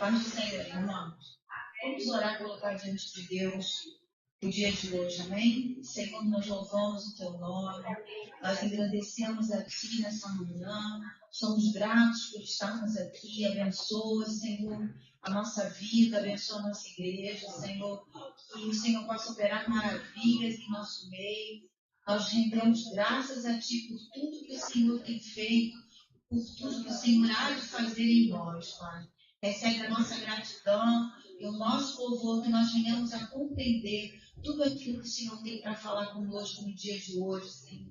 Paz do Senhor, irmãos. Vamos orar, colocar diante de Deus o dia de hoje, amém? Senhor, nós louvamos o teu nome, nós agradecemos a ti nessa manhã, somos gratos por estarmos aqui, abençoa, Senhor, a nossa vida, abençoa a nossa igreja, Senhor, que o Senhor possa operar maravilhas em nosso meio. Nós rendemos graças a ti por tudo que o Senhor tem feito, por tudo que o Senhor há de fazer em nós, Pai. Recebe a nossa gratidão e o nosso louvor, que nós venhamos a compreender tudo aquilo que o Senhor tem para falar conosco no dia de hoje, Senhor.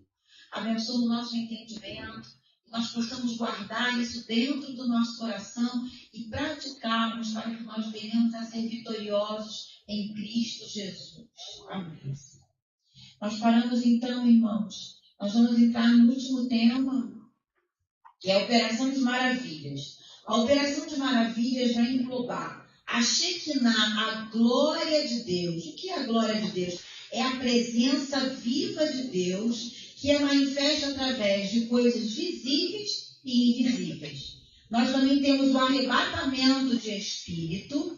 Abençoa o nosso entendimento, que nós possamos guardar isso dentro do nosso coração e praticarmos para que nós venhamos a ser vitoriosos em Cristo Jesus. Amém. Nós paramos então, irmãos. Nós vamos entrar no último tema, que é a Operação de Maravilhas. A Operação de Maravilhas vai englobar a Shekinah, a glória de Deus. O que é a glória de Deus? É a presença viva de Deus, que é manifesta através de coisas visíveis e invisíveis. Nós também temos o arrebatamento de espírito.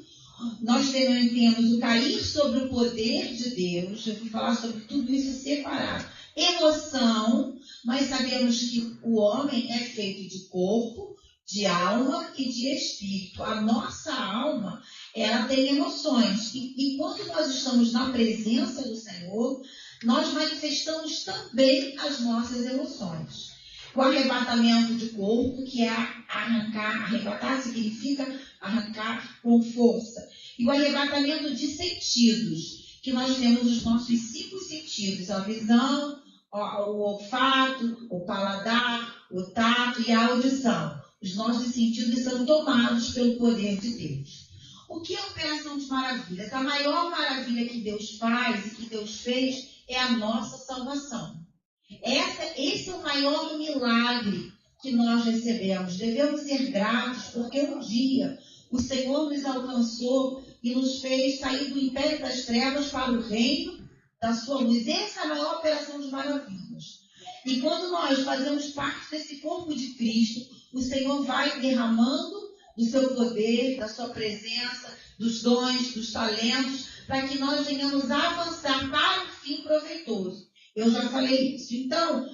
Nós também temos o cair sobre o poder de Deus. Eu vou falar sobre tudo isso separado. Emoção. Nós sabemos que o homem é feito de corpo, de alma e de espírito. A nossa alma, ela tem emoções. E quando nós estamos na presença do Senhor, nós manifestamos também as nossas emoções. O arrebatamento de corpo, que é arrancar, arrebatar significa arrancar com força. E o arrebatamento de sentidos, que nós temos os nossos 5 sentidos, a visão, o olfato, o paladar, o tato e a audição. Os nossos sentidos são tomados pelo poder de Deus. O que é a Operação de Maravilhas? A maior maravilha que Deus faz e que Deus fez é a nossa salvação. Esse é o maior milagre que nós recebemos. Devemos ser gratos, porque um dia o Senhor nos alcançou e nos fez sair do império das trevas para o reino da sua luz. Essa é a maior operação de maravilhas. E quando nós fazemos parte desse corpo de Cristo, o Senhor vai derramando do seu poder, da sua presença, dos dons, dos talentos, para que nós venhamos a avançar para um fim proveitoso. Eu já falei isso. Então,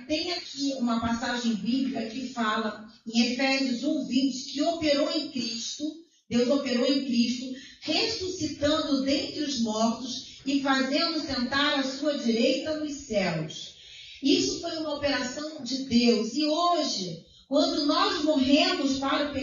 tem aqui uma passagem bíblica que fala em Efésios 1:20, que operou em Cristo, Deus operou em Cristo, ressuscitando dentre os mortos e fazendo sentar à sua direita nos céus. Isso foi uma operação de Deus. E hoje, quando nós morremos para o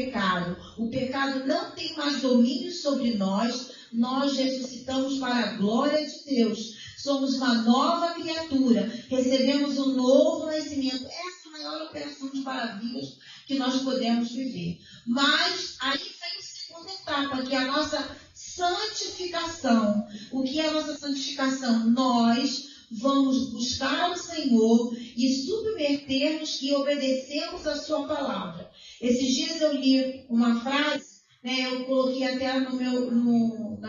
pecado não tem mais domínio sobre nós, nós ressuscitamos para a glória de Deus. Somos uma nova criatura, recebemos um novo nascimento. Essa é a maior operação de maravilhas que nós podemos viver. Mas aí vem a segunda etapa, que é a nossa santificação. O que é a nossa santificação? Nós vamos buscar o Senhor e submetermos e obedecermos a sua palavra. Esses dias eu li uma frase, eu coloquei até nas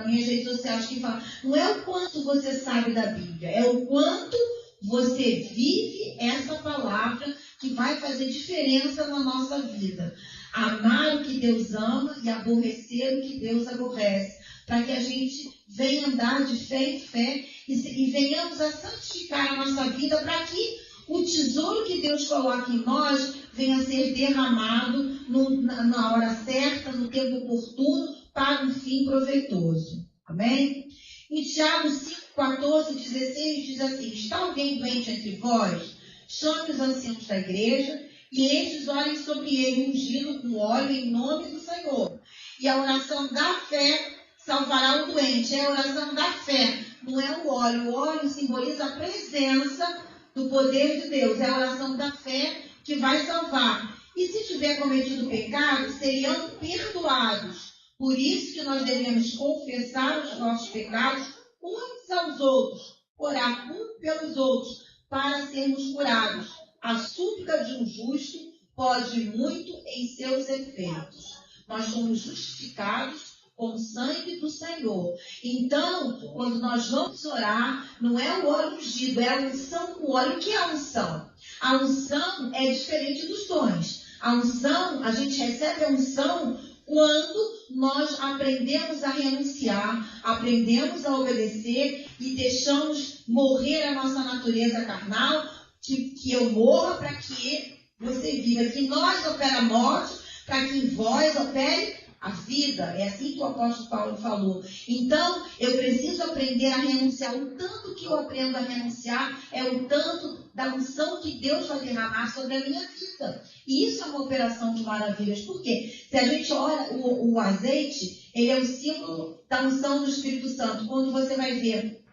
minhas redes sociais, que fala: não é o quanto você sabe da Bíblia, é o quanto você vive essa palavra que vai fazer diferença na nossa vida. Amar o que Deus ama e aborrecer o que Deus aborrece, para que a gente venha andar de fé em fé e venhamos a santificar a nossa vida, para que o tesouro que Deus coloca em nós venha a ser derramado na hora certa, no tempo oportuno, para um fim proveitoso. Amém? Em Tiago 5:14-16 diz assim: está alguém doente entre vós? Chame os anciãos da igreja e estes orem sobre ele, ungindo com óleo em nome do Senhor. E a oração da fé salvará o doente. É a oração da fé, não é o óleo. O óleo simboliza a presença do poder de Deus. É a oração da fé que vai salvar. E se tiver cometido pecado, seriam perdoados. Por isso que nós devemos confessar os nossos pecados uns aos outros, orar uns pelos outros, para sermos curados. A súplica de um justo pode muito em seus efeitos. Nós somos justificados com o sangue do Senhor. Então, quando nós vamos orar, não é o óleo ungido, é a unção com óleo. O que é a unção? A unção é diferente dos dons. A unção, a gente recebe a unção quando nós aprendemos a renunciar, aprendemos a obedecer e deixamos morrer a nossa natureza carnal, que eu morra para que você viva, que em nós opera a morte, para que em vós opere a vida. É assim que o apóstolo Paulo falou. Então, eu preciso aprender a renunciar. O tanto que eu aprendo a renunciar é o tanto da unção que Deus vai derramar sobre a minha vida. E isso é uma operação de maravilhas. Por quê? Se a gente olha o azeite, ele é o símbolo da unção do Espírito Santo. Quando você vai ver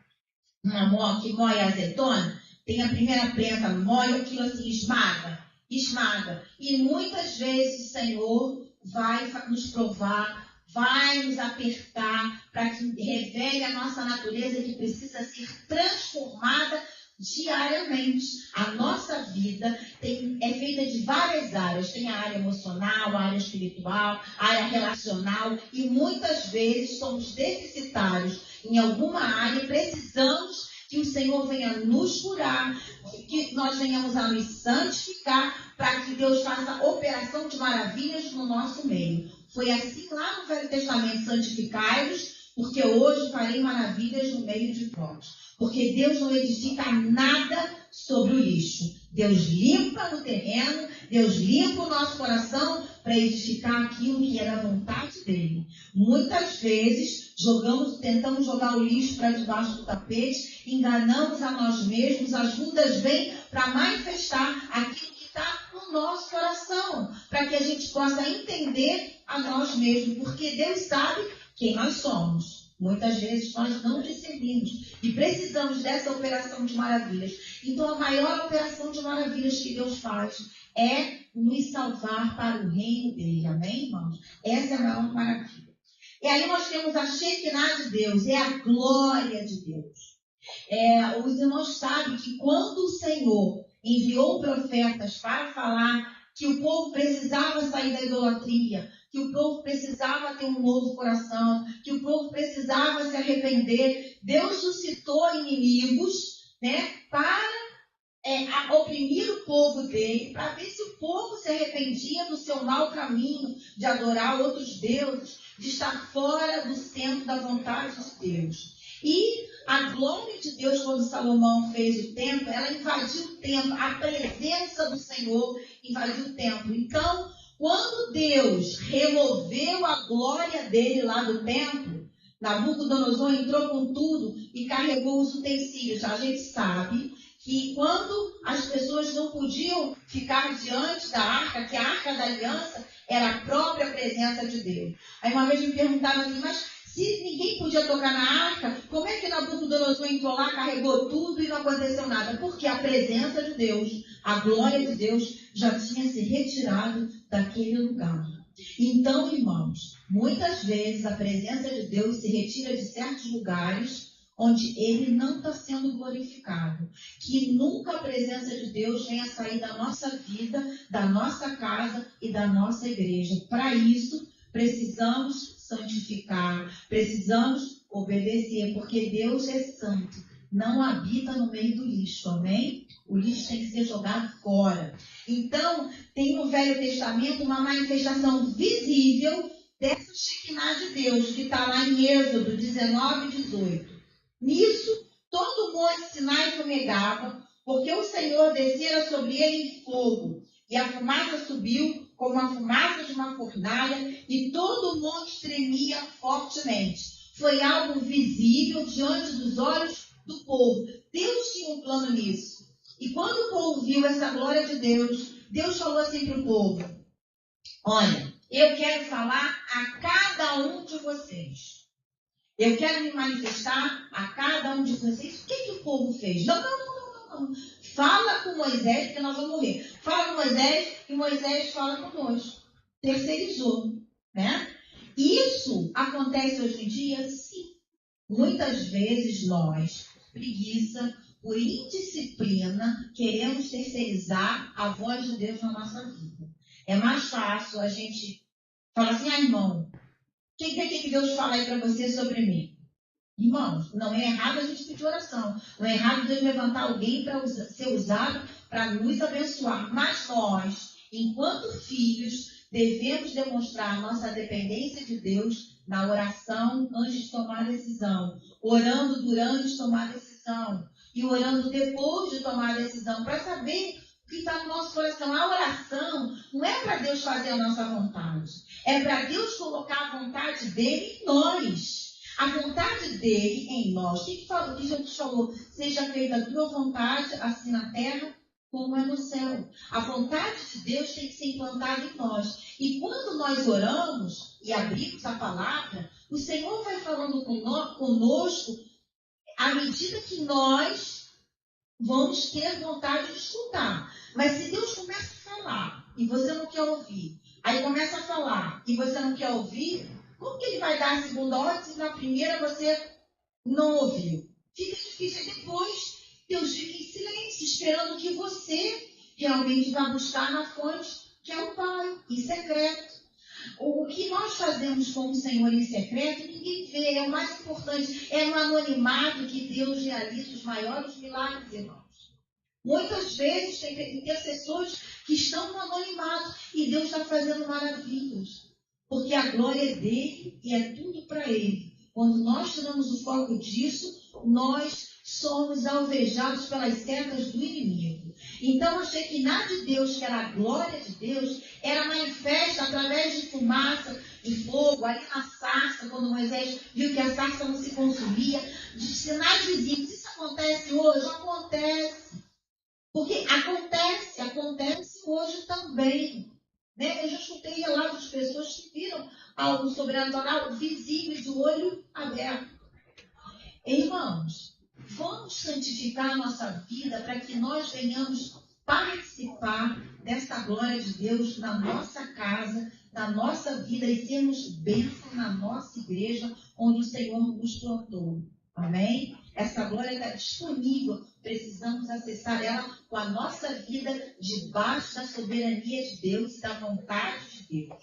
uma mó que moe azeitona, tem a primeira prensa, moe aquilo assim, esmaga. E muitas vezes o Senhor vai nos provar, vai nos apertar para que revele a nossa natureza que precisa ser transformada diariamente. A nossa vida é feita de várias áreas. Tem a área emocional, a área espiritual, a área relacional, e muitas vezes somos deficitários em alguma área e precisamos que o Senhor venha nos curar, que nós venhamos a nos santificar, para que Deus faça operação de maravilhas no nosso meio. Foi assim lá no Velho Testamento: santificai-vos, porque hoje farei maravilhas no meio de vós. Porque Deus não edifica nada sobre o lixo. Deus limpa no terreno, Deus limpa o nosso coração para edificar aquilo que é da vontade dele. Muitas vezes tentamos jogar o lixo para debaixo do tapete, enganamos a nós mesmos, as lutas vêm para manifestar aquilo que está no nosso coração, para que a gente possa entender a nós mesmos, porque Deus sabe quem nós somos. Muitas vezes nós não percebemos e precisamos dessa operação de maravilhas. Então, a maior operação de maravilhas que Deus faz é nos salvar para o reino dele. Amém, irmãos? Essa é a maior maravilha. E aí nós temos a Shekinah de Deus, é a glória de Deus. Os irmãos sabem que quando o Senhor enviou profetas para falar que o povo precisava sair da idolatria, que o povo precisava ter um novo coração, que o povo precisava se arrepender, Deus suscitou inimigos, para oprimir o povo dele, para ver se o povo se arrependia do seu mau caminho de adorar outros deuses, de estar fora do centro da vontade de Deus. E a glória de Deus, quando Salomão fez o templo, ela invadiu o templo, a presença do Senhor invadiu o templo. Então, quando Deus removeu a glória dele lá do templo, Nabucodonosor entrou com tudo e carregou os utensílios. A gente sabe que quando as pessoas não podiam ficar diante da arca, que a arca da aliança era a própria presença de Deus. Aí uma vez me perguntaram assim, mas se ninguém podia tocar na arca, como é que Nabucodonosor entrou lá, carregou tudo e não aconteceu nada? Porque a presença de Deus, a glória de Deus, já tinha se retirado daquele lugar. Então, irmãos, muitas vezes a presença de Deus se retira de certos lugares onde ele não está sendo glorificado. Que nunca a presença de Deus venha sair da nossa vida, da nossa casa e da nossa igreja. Para isso, precisamos santificar, precisamos obedecer, porque Deus é santo, não habita no meio do lixo, amém? O lixo tem que ser jogado fora. Então, tem no Velho Testamento uma manifestação visível dessa Shekinah de Deus, que está lá em Êxodo 19 e 18. Nisso, todo o monte Sinai fumegava, porque o Senhor descera sobre ele em fogo, e a fumaça subiu como a fumaça de uma fornalha, e todo o monte tremia fortemente. Foi algo visível diante dos olhos do povo. Deus tinha um plano nisso. E quando o povo viu essa glória de Deus, Deus falou assim para o povo: olha, eu quero falar a cada um de vocês. Eu quero me manifestar a cada um de vocês. O que o povo fez? Não. Fala com Moisés, porque nós vamos morrer. Fala com Moisés e Moisés fala conosco. Terceirizou, né? Isso acontece hoje em dia? Sim. Muitas vezes nós, por preguiça, por indisciplina, queremos terceirizar a voz de Deus na nossa vida. É mais fácil a gente falar assim: irmão, o que Deus fala aí para você sobre mim? Irmãos, não é errado a gente pedir oração. Não é errado Deus levantar alguém para ser usado para nos abençoar. Mas nós, enquanto filhos, devemos demonstrar nossa dependência de Deus na oração antes de tomar decisão, orando durante de tomar decisão e orando depois de tomar decisão, para saber o que está no nosso coração. A oração não é para Deus fazer a nossa vontade, é para Deus colocar a vontade dele em nós. A vontade dele em nós. O que Jesus falou? Seja feita a tua vontade, assim na terra como é no céu. A vontade de Deus tem que ser implantada em nós. E quando nós oramos e abrimos a palavra, o Senhor vai falando conosco à medida que nós vamos ter vontade de escutar. Mas se Deus começa a falar e você não quer ouvir, aí começa a falar e você não quer ouvir, como que ele vai dar a segunda ordem se na primeira você não ouviu? Fica difícil. Depois, Deus fica em silêncio, esperando que você realmente vá buscar na fonte, que é o Pai, em secreto. O que nós fazemos com o Senhor em secreto, ninguém vê. É o mais importante. É no anonimato que Deus realiza os maiores milagres, irmãos. Muitas vezes tem intercessores que estão no anonimato e Deus está fazendo maravilhas. Porque a glória é dele e é tudo para ele. Quando nós tiramos o foco disso, nós somos alvejados pelas setas do inimigo. Então, achei que nada de Deus, que era a glória de Deus, era manifesta através de fumaça, de fogo, ali na sarça, quando Moisés viu que a sarça não se consumia, de sinais visíveis. Isso acontece hoje? Acontece. Porque acontece hoje também. Né? Eu já escutei relatos de pessoas que viram algo sobrenatural visível de olho aberto. Irmãos, vamos santificar a nossa vida para que nós venhamos participar dessa glória de Deus na nossa casa, na nossa vida e sermos bênção na nossa igreja onde o Senhor nos plantou. Amém? Essa glória está disponível. Precisamos acessar ela com a nossa vida debaixo da soberania de Deus e da vontade de Deus.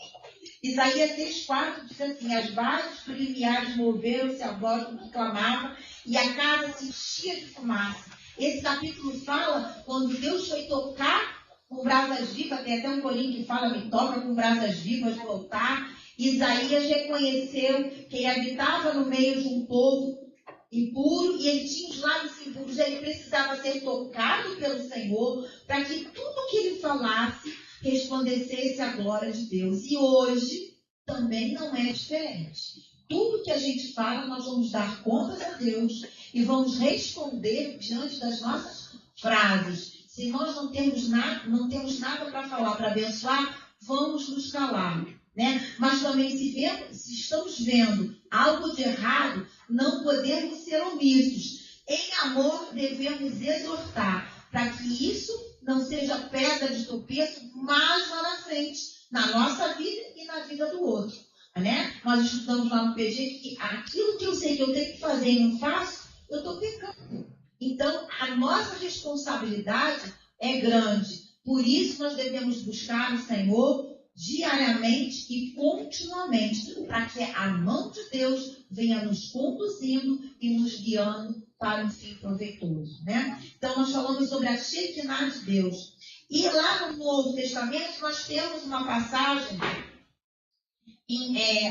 Isaías 6,4 diz assim: as bases do limiares moveram-se ao voz do que clamava e a casa se enchia de fumaça. Esse capítulo fala quando Deus foi tocar com brasas vivas, tem até um corinho que fala, me toca com brasas vivas no altar. Isaías reconheceu que ele habitava no meio de um povo impuro e ele tinha os lábios impuros. Ele precisava ser tocado pelo Senhor para que tudo que ele falasse resplandecesse a glória de Deus. E hoje também não é diferente. Tudo que a gente fala, nós vamos dar contas a Deus e vamos responder diante das nossas frases. Se nós não temos nada para falar, para abençoar, vamos nos calar. Né? Mas também se estamos vendo algo de errado, não podemos ser omissos. Em amor, devemos exortar para que isso não seja pedra de tropeço mais lá na frente, na nossa vida e na vida do outro. Né? Nós estudamos lá no PG que aquilo que eu sei que eu tenho que fazer e não faço, eu estou pecando. Então, a nossa responsabilidade é grande. Por isso, nós devemos buscar o Senhor diariamente e continuamente, para que a mão de Deus venha nos conduzindo e nos guiando para um fim proveitoso. Né? Então, nós falamos sobre a Shekinah de Deus. E lá no Novo Testamento, nós temos uma passagem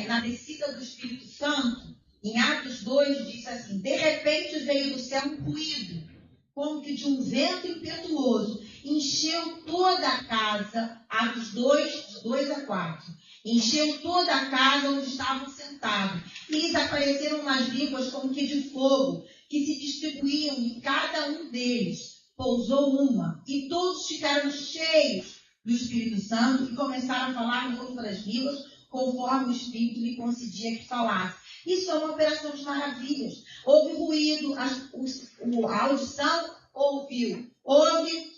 na descida do Espírito Santo, em Atos 2, diz assim: de repente veio do céu um ruído, como que de um vento impetuoso, encheu toda a casa, Atos 2, de 2 a 4, encheu toda a casa onde estavam sentados, e lhes apareceram umas línguas como que de fogo, que se distribuíam em cada um deles, pousou uma, e todos ficaram cheios do Espírito Santo e começaram a falar em outras línguas, conforme o Espírito lhe concedia que falasse. Isso é uma operação de maravilhas. Houve ruído, a audição ouviu. Houve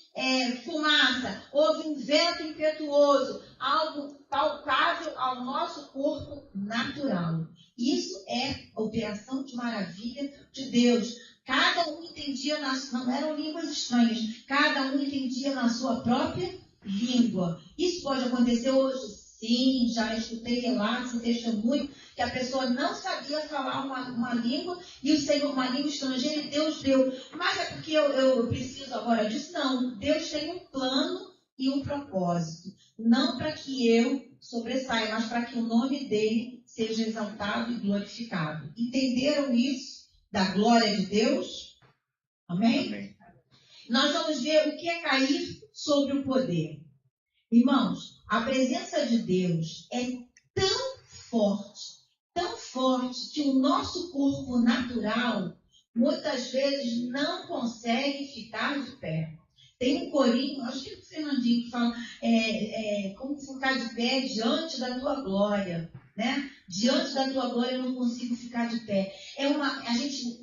fumaça, houve um vento impetuoso, algo palpável ao nosso corpo natural. Isso é a operação de maravilha de Deus. Cada um entendia, não eram línguas estranhas, cada um entendia na sua própria língua. Isso pode acontecer hoje? Sim, já escutei relatos e testemunho que a pessoa não sabia falar uma língua e o Senhor, uma língua estrangeira, e Deus deu. Mas é porque eu preciso agora disso? Não. Deus tem um plano e um propósito. Não para que eu sobressaia, mas para que o nome dele seja exaltado e glorificado. Entenderam isso? Da glória de Deus? Amém? Amém. Nós vamos ver o que é cair sobre o poder. Irmãos, a presença de Deus é tão forte, que o nosso corpo natural muitas vezes não consegue ficar de pé. Tem um corinho, acho que é o Fernandinho que fala, como ficar de pé diante da tua glória, né? Diante da tua glória eu não consigo ficar de pé.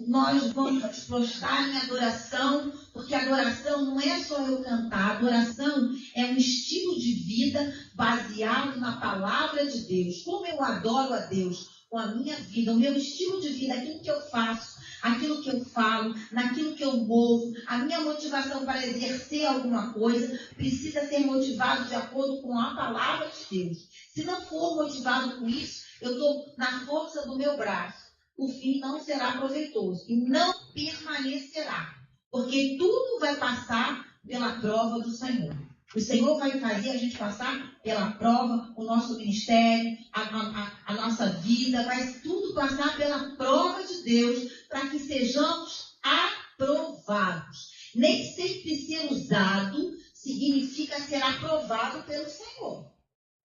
Nós vamos nos prostrar em adoração, porque adoração não é só eu cantar, adoração é um estilo de vida baseado na palavra de Deus. Como eu adoro a Deus com a minha vida, o meu estilo de vida, aquilo que eu faço, aquilo que eu falo, naquilo que eu movo, a minha motivação para exercer alguma coisa precisa ser motivado de acordo com a palavra de Deus. Se não for motivado com isso, eu estou na força do meu braço. O fim não será proveitoso e não permanecerá, porque tudo vai passar pela prova do Senhor. O Senhor vai fazer a gente passar pela prova, o nosso ministério, a nossa vida, vai tudo passar pela prova de Deus, para que sejamos aprovados. Nem sempre ser usado significa ser aprovado pelo Senhor.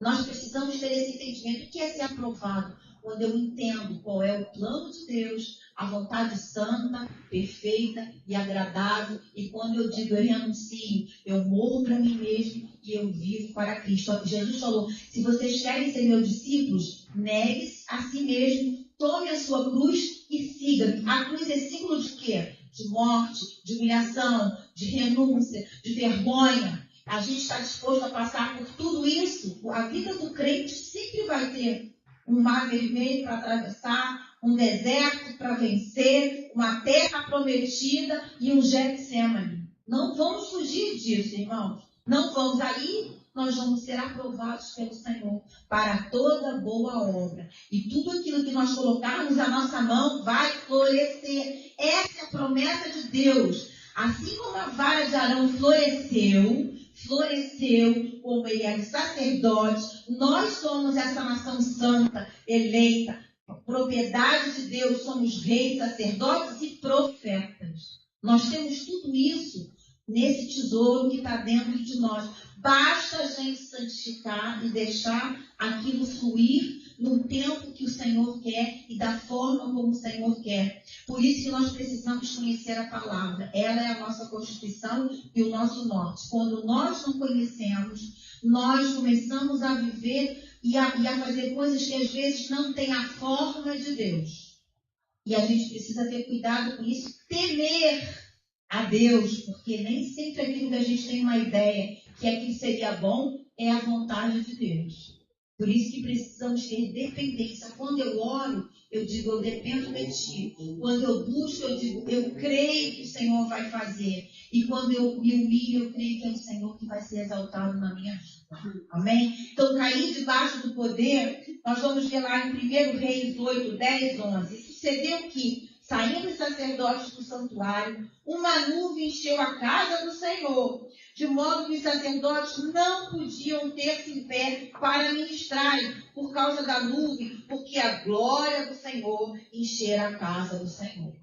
Nós precisamos ter esse entendimento. O que é ser aprovado? Quando eu entendo qual é o plano de Deus, a vontade santa, perfeita e agradável. E quando eu digo eu renuncio, eu morro para mim mesmo e eu vivo para Cristo. Jesus falou, se vocês querem ser meus discípulos, negue-se a si mesmo, tome a sua cruz e siga-me. A cruz é símbolo de quê? De morte, de humilhação, de renúncia, de vergonha. A gente está disposto a passar por tudo isso. A vida do crente sempre vai ter um mar vermelho para atravessar, um deserto para vencer, uma terra prometida e um Getsêmani. Não vamos fugir disso, irmãos. Não vamos. Aí nós vamos ser aprovados pelo Senhor para toda boa obra. E tudo aquilo que nós colocarmos a nossa mão vai florescer. Essa é a promessa de Deus. Assim como a vara de Arão floresceu como ele era sacerdote, nós somos essa nação santa, eleita, propriedade de Deus, somos reis, sacerdotes e profetas. Nós temos tudo isso nesse tesouro que está dentro de nós. Basta a gente santificar e deixar aquilo fluir no tempo que o Senhor quer e da forma como o Senhor quer. Por isso que nós precisamos conhecer a palavra. Ela é a nossa Constituição e o nosso norte. Quando nós não conhecemos, nós começamos a viver e a fazer coisas que às vezes não têm a forma de Deus. E a gente precisa ter cuidado com isso, temer a Deus, porque nem sempre aquilo que a gente tem uma ideia que aquilo seria bom é a vontade de Deus. Por isso que precisamos ter dependência. Quando eu oro, eu digo, eu dependo de ti. Quando eu busco, eu digo, eu creio que o Senhor vai fazer. E quando eu me humilho, eu creio que é o Senhor que vai ser exaltado na minha vida. Amém? Então, cair debaixo do poder, nós vamos ver lá em 1 Reis 8, 10, 11. Sucedeu que, saindo os sacerdotes do santuário, uma nuvem encheu a casa do Senhor, de modo que os sacerdotes não podiam ter-se em pé para ministrarem por causa da nuvem, porque a glória do Senhor enchera a casa do Senhor.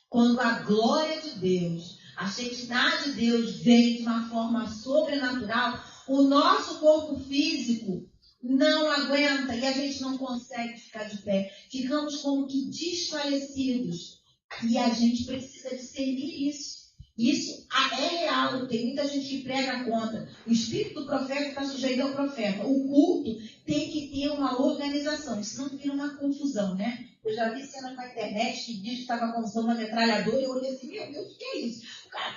Quando a glória de Deus, a santidade de Deus vem de uma forma sobrenatural, o nosso corpo físico não aguenta e a gente não consegue ficar de pé. Ficamos como que desfalecidos. E a gente precisa discernir isso. Isso é real. Tem muita gente que prega contra. O espírito do profeta está sujeito ao profeta. O culto tem que ter uma organização. Senão vira uma confusão, né? Eu já vi cenas na internet que diz que estava com uma metralhadora e eu olhei assim, meu Deus, o que é isso? O cara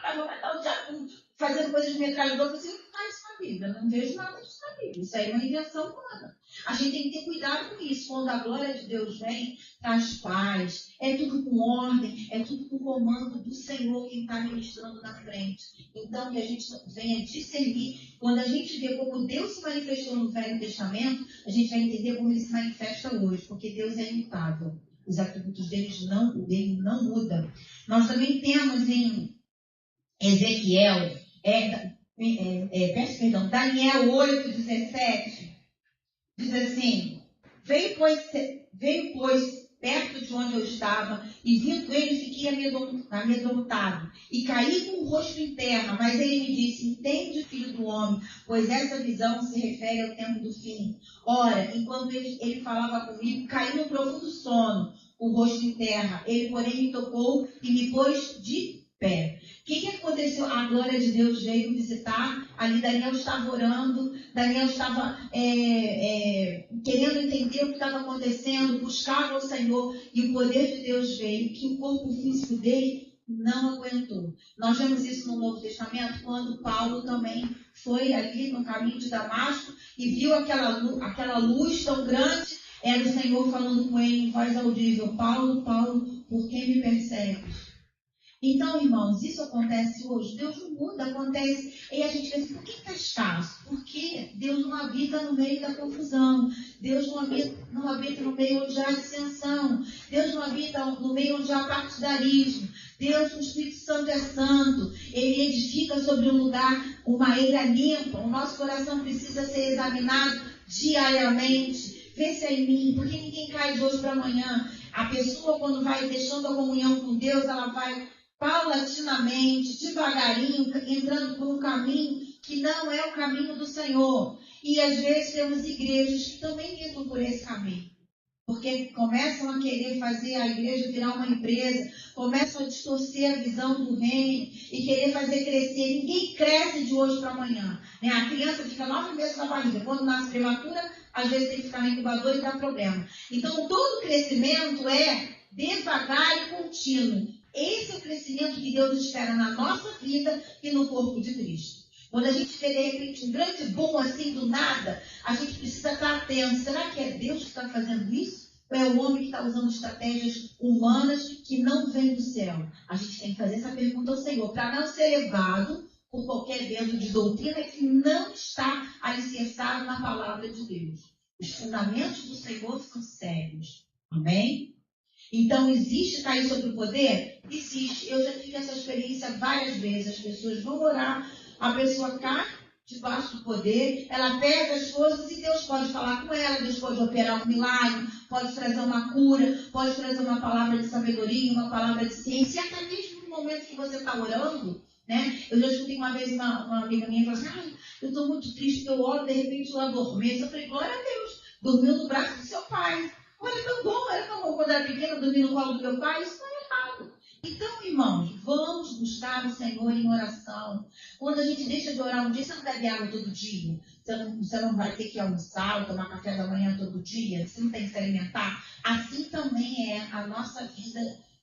vai matar o diabo fazendo coisas de metralhadora. Eu falei assim, não faz isso na Bíblia. Eu não vejo nada disso na Bíblia. Isso aí é uma invenção humana. A gente tem que ter cuidado com isso. Quando a glória de Deus vem, traz paz. É tudo com ordem, é tudo com comando do Senhor quem está ministrando na frente. Então, que a gente venha discernir. Quando a gente vê como Deus se manifestou no Velho Testamento, a gente vai entender como ele se manifesta hoje. Porque Deus é imutável. Os atributos dele não mudam. Nós também temos em Ezequiel, Daniel 8, 17. Diz assim: veio, pois, perto de onde eu estava, e vindo ele, fiquei amedrontado, e caí com o rosto em terra. Mas ele me disse: entende, filho do homem, pois essa visão se refere ao tempo do fim. Ora, enquanto ele falava comigo, caí num profundo sono, o rosto em terra. Ele, porém, me tocou e me pôs de pé. O que aconteceu? A glória de Deus veio visitar. Ali Daniel estava orando, Daniel estava querendo entender o que estava acontecendo, buscava o Senhor, e o poder de Deus veio, que o corpo físico dele não aguentou. Nós vemos isso no Novo Testamento, quando Paulo também foi ali no caminho de Damasco e viu aquela luz tão grande. Era o Senhor falando com ele em voz audível: Paulo, Paulo, por que me persegues? Então, irmãos, isso acontece hoje. Deus não muda, acontece. E a gente pensa: por que está escasso? Porque Deus não habita no meio da confusão. Deus não habita no meio onde há dissensão. Deus não habita no meio onde há partidarismo. Deus, o Espírito Santo é santo. Ele edifica sobre um lugar uma ilha limpa. O nosso coração precisa ser examinado diariamente. Vê se é em mim, porque ninguém cai de hoje para amanhã. A pessoa, quando vai deixando a comunhão com Deus, ela vai paulatinamente, devagarinho, entrando por um caminho que não é o caminho do Senhor. E às vezes temos igrejas que também entram por esse caminho, porque começam a querer fazer a igreja virar uma empresa, começam a distorcer a visão do reino e querer fazer crescer. Ninguém cresce de hoje para amanhã, né? A criança fica 9 meses na barriga, quando nasce prematura, às vezes tem que ficar na incubadora e dá problema. Então, todo crescimento é devagar e contínuo. Esse é o crescimento que Deus espera na nossa vida e no corpo de Cristo. Quando a gente vê, de repente, um grande boom assim do nada, a gente precisa estar atento. Será que é Deus que está fazendo isso? Ou é o homem que está usando estratégias humanas que não vêm do céu? A gente tem que fazer essa pergunta ao Senhor, para não ser levado por qualquer vento de doutrina que não está alicerçado na palavra de Deus. Os fundamentos do Senhor são sérios. Amém? Então, existe cair sobre o poder? Existe. Eu já tive essa experiência várias vezes. As pessoas vão orar, a pessoa cai debaixo do poder, ela perde as forças e Deus pode falar com ela, Deus pode operar um milagre, pode trazer uma cura, pode trazer uma palavra de sabedoria, uma palavra de ciência, e até mesmo no momento que você está orando, né? Eu já escutei uma vez uma amiga minha falar assim: eu estou muito triste, eu oro, de repente eu adormeço. Eu falei: glória a Deus, dormiu no braço do seu pai. Olha, tão bom, era tão bom quando era pequena, dormir no colo do meu pai. Isso não é errado. Então, irmãos, vamos buscar o Senhor em oração. Quando a gente deixa de orar um dia, você não bebe água todo dia. Você não vai ter que almoçar ou tomar café da manhã todo dia. Você não tem que se alimentar. Assim também é a nossa vida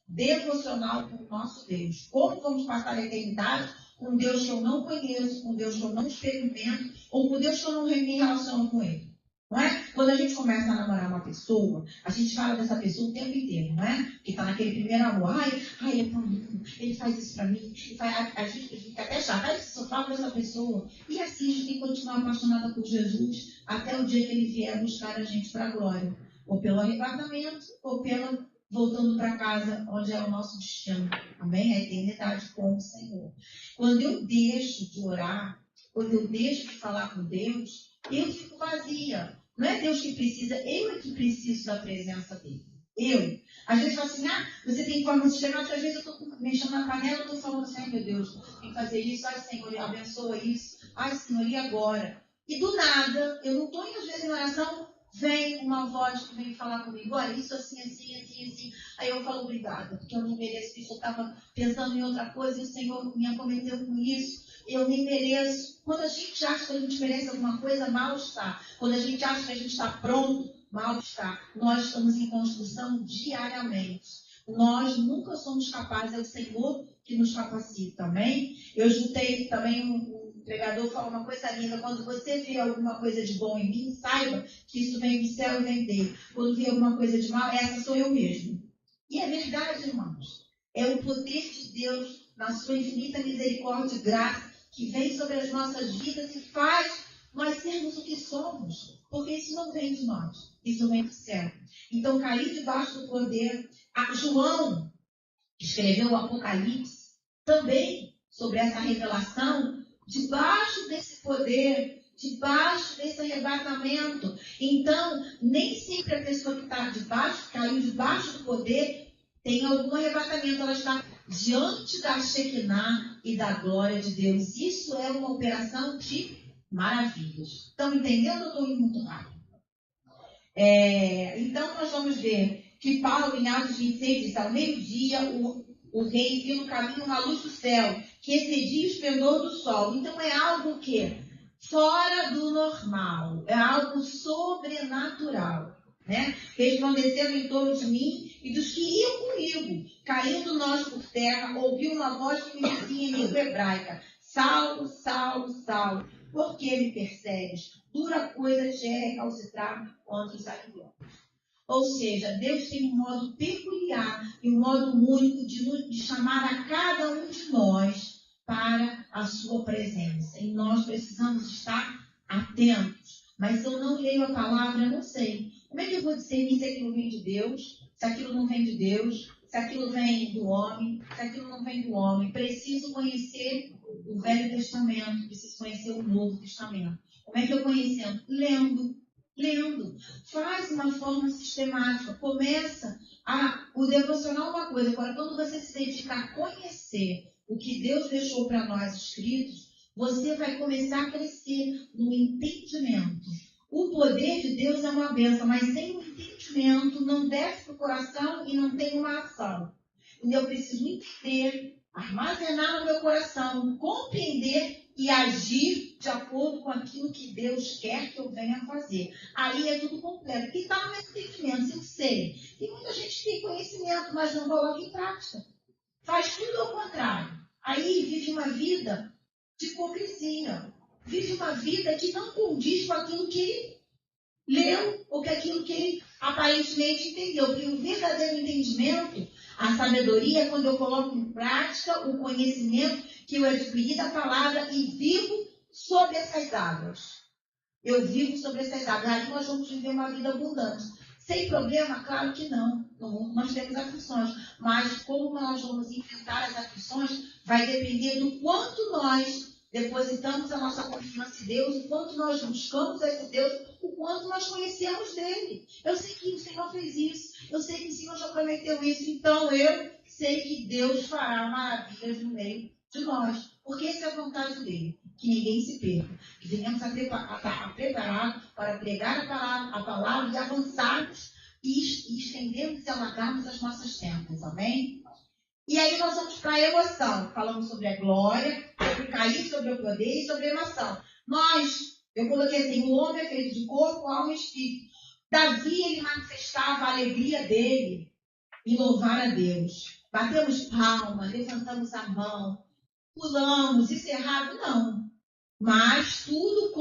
devocional com o nosso Deus. Como vamos passar a eternidade com Deus que eu não conheço, com Deus que eu não experimento, ou com Deus que eu não me relaciono com Ele? Não é? Quando a gente começa a namorar uma pessoa, a gente fala dessa pessoa o tempo inteiro, não é? Porque está naquele primeiro amor. Ai, ele é tão lindo, ele faz isso para mim. A gente fica até chata, ai, só fala dessa pessoa. E assim a gente tem que continuar apaixonada por Jesus até o dia que ele vier buscar a gente para a glória. Ou pelo arrebatamento, ou pelo voltando para casa, onde é o nosso destino. Amém? A eternidade com o Senhor. Quando eu deixo de orar, quando eu deixo de falar com Deus, eu fico vazia. Não é Deus que precisa, eu é que preciso da presença dele. Eu. Às vezes falo assim: você tem forma de chegar, às vezes eu estou mexendo na panela, eu estou falando assim: ai meu Deus, tem que fazer isso, ai Senhor, abençoa isso, ai Senhor, e agora? E do nada, eu não estou às vezes em oração, vem uma voz que vem falar comigo: olha, isso assim, assim, assim, assim. Aí eu falo: obrigada, porque eu não mereço isso, eu estava pensando em outra coisa e o Senhor me acometeu com isso. Eu nem mereço. Quando a gente acha que a gente merece alguma coisa, mal está. Quando a gente acha que a gente está pronto, mal está. Nós estamos em construção diariamente. Nós nunca somos capazes, é o Senhor que nos capacita, amém? Eu escutei também um pregador falar uma coisa linda: quando você vê alguma coisa de bom em mim, saiba que isso vem do céu e vem dele. Quando vê alguma coisa de mal, essa sou eu mesmo. E é verdade, irmãos. É o poder de Deus, na sua infinita misericórdia e graça, que vem sobre as nossas vidas e faz nós sermos o que somos. Porque isso não vem de nós, isso vem do céu. Então, cair debaixo do poder. João escreveu o Apocalipse também sobre essa revelação, debaixo desse poder debaixo desse arrebatamento. Então, nem sempre a pessoa que está debaixo, caiu debaixo do poder, tem algum arrebatamento. Ela está diante da Shekinah e da glória de Deus. Isso é uma operação de maravilhas. Estão entendendo ou estou indo muito rápido? Então, nós vamos ver que Paulo, em Atos 26, diz: ao meio-dia, o rei viu no caminho uma luz do céu, que excedia o esplendor do sol. Então, é algo que fora do normal, é algo sobrenatural, né? Resplandecendo em torno de mim e dos que iam comigo. Caindo nós por terra, ouvi uma voz que me dizia em língua hebraica: Saulo, Saulo, Saulo, por que me persegues? Dura coisa te é recalcitrar contra os aguilhões. Ou seja, Deus tem um modo peculiar e um modo único de chamar a cada um de nós para a sua presença. E nós precisamos estar atentos. Mas se eu não leio a palavra, eu não sei. Como é que eu vou discernir se aquilo vem de Deus, se aquilo não vem de Deus, se aquilo vem do homem, se aquilo não vem do homem? Preciso conhecer o Velho Testamento, preciso conhecer o Novo Testamento. Como é que eu conhecendo? Lendo. Faz uma forma sistemática. Começa o devocional é uma coisa. Agora, quando você se dedica a conhecer o que Deus deixou para nós escritos, você vai começar a crescer no entendimento. O poder de Deus é uma bênção, mas sem o entendimento não desce para o coração e não tem uma ação. E eu preciso entender, armazenar no meu coração, compreender e agir de acordo com aquilo que Deus quer que eu venha fazer. Aí é tudo completo. Porque está no meu entendimento, eu sei. Tem muita gente que tem conhecimento, mas não coloca em prática. Faz tudo ao contrário. Aí vive uma vida de hipocrisia. Vive uma vida que não condiz com aquilo que ele leu ou com aquilo que ele aparentemente entendeu. Porque o verdadeiro entendimento, a sabedoria, é quando eu coloco em prática o conhecimento que eu adquiri da palavra e vivo sobre essas águas. Eu vivo sobre essas águas. Aí nós vamos viver uma vida abundante. Sem problema? Claro que não. No mundo nós temos aflições. Mas como nós vamos enfrentar as aflições vai depender do quanto nós depositamos a nossa confiança em Deus, o quanto nós buscamos esse Deus, o quanto nós conhecemos dele. Eu sei que o Senhor fez isso. Eu sei que o Senhor já prometeu isso. Então eu sei que Deus fará maravilhas no meio de nós. Porque essa é a vontade dele. Que ninguém se perca. Que venhamos a preparar para pregar a palavra e avançarmos e estendermos e alargarmos as nossas tendas. Amém? E aí nós vamos para a emoção. Falamos sobre a glória, sobre cair, sobre o poder e sobre a emoção. Eu coloquei assim, o homem é feito de corpo, alma e espírito. Davi, ele manifestava a alegria dele em louvar a Deus. Batemos palmas, levantamos a mão, pulamos, isso é errado? Não. Mas tudo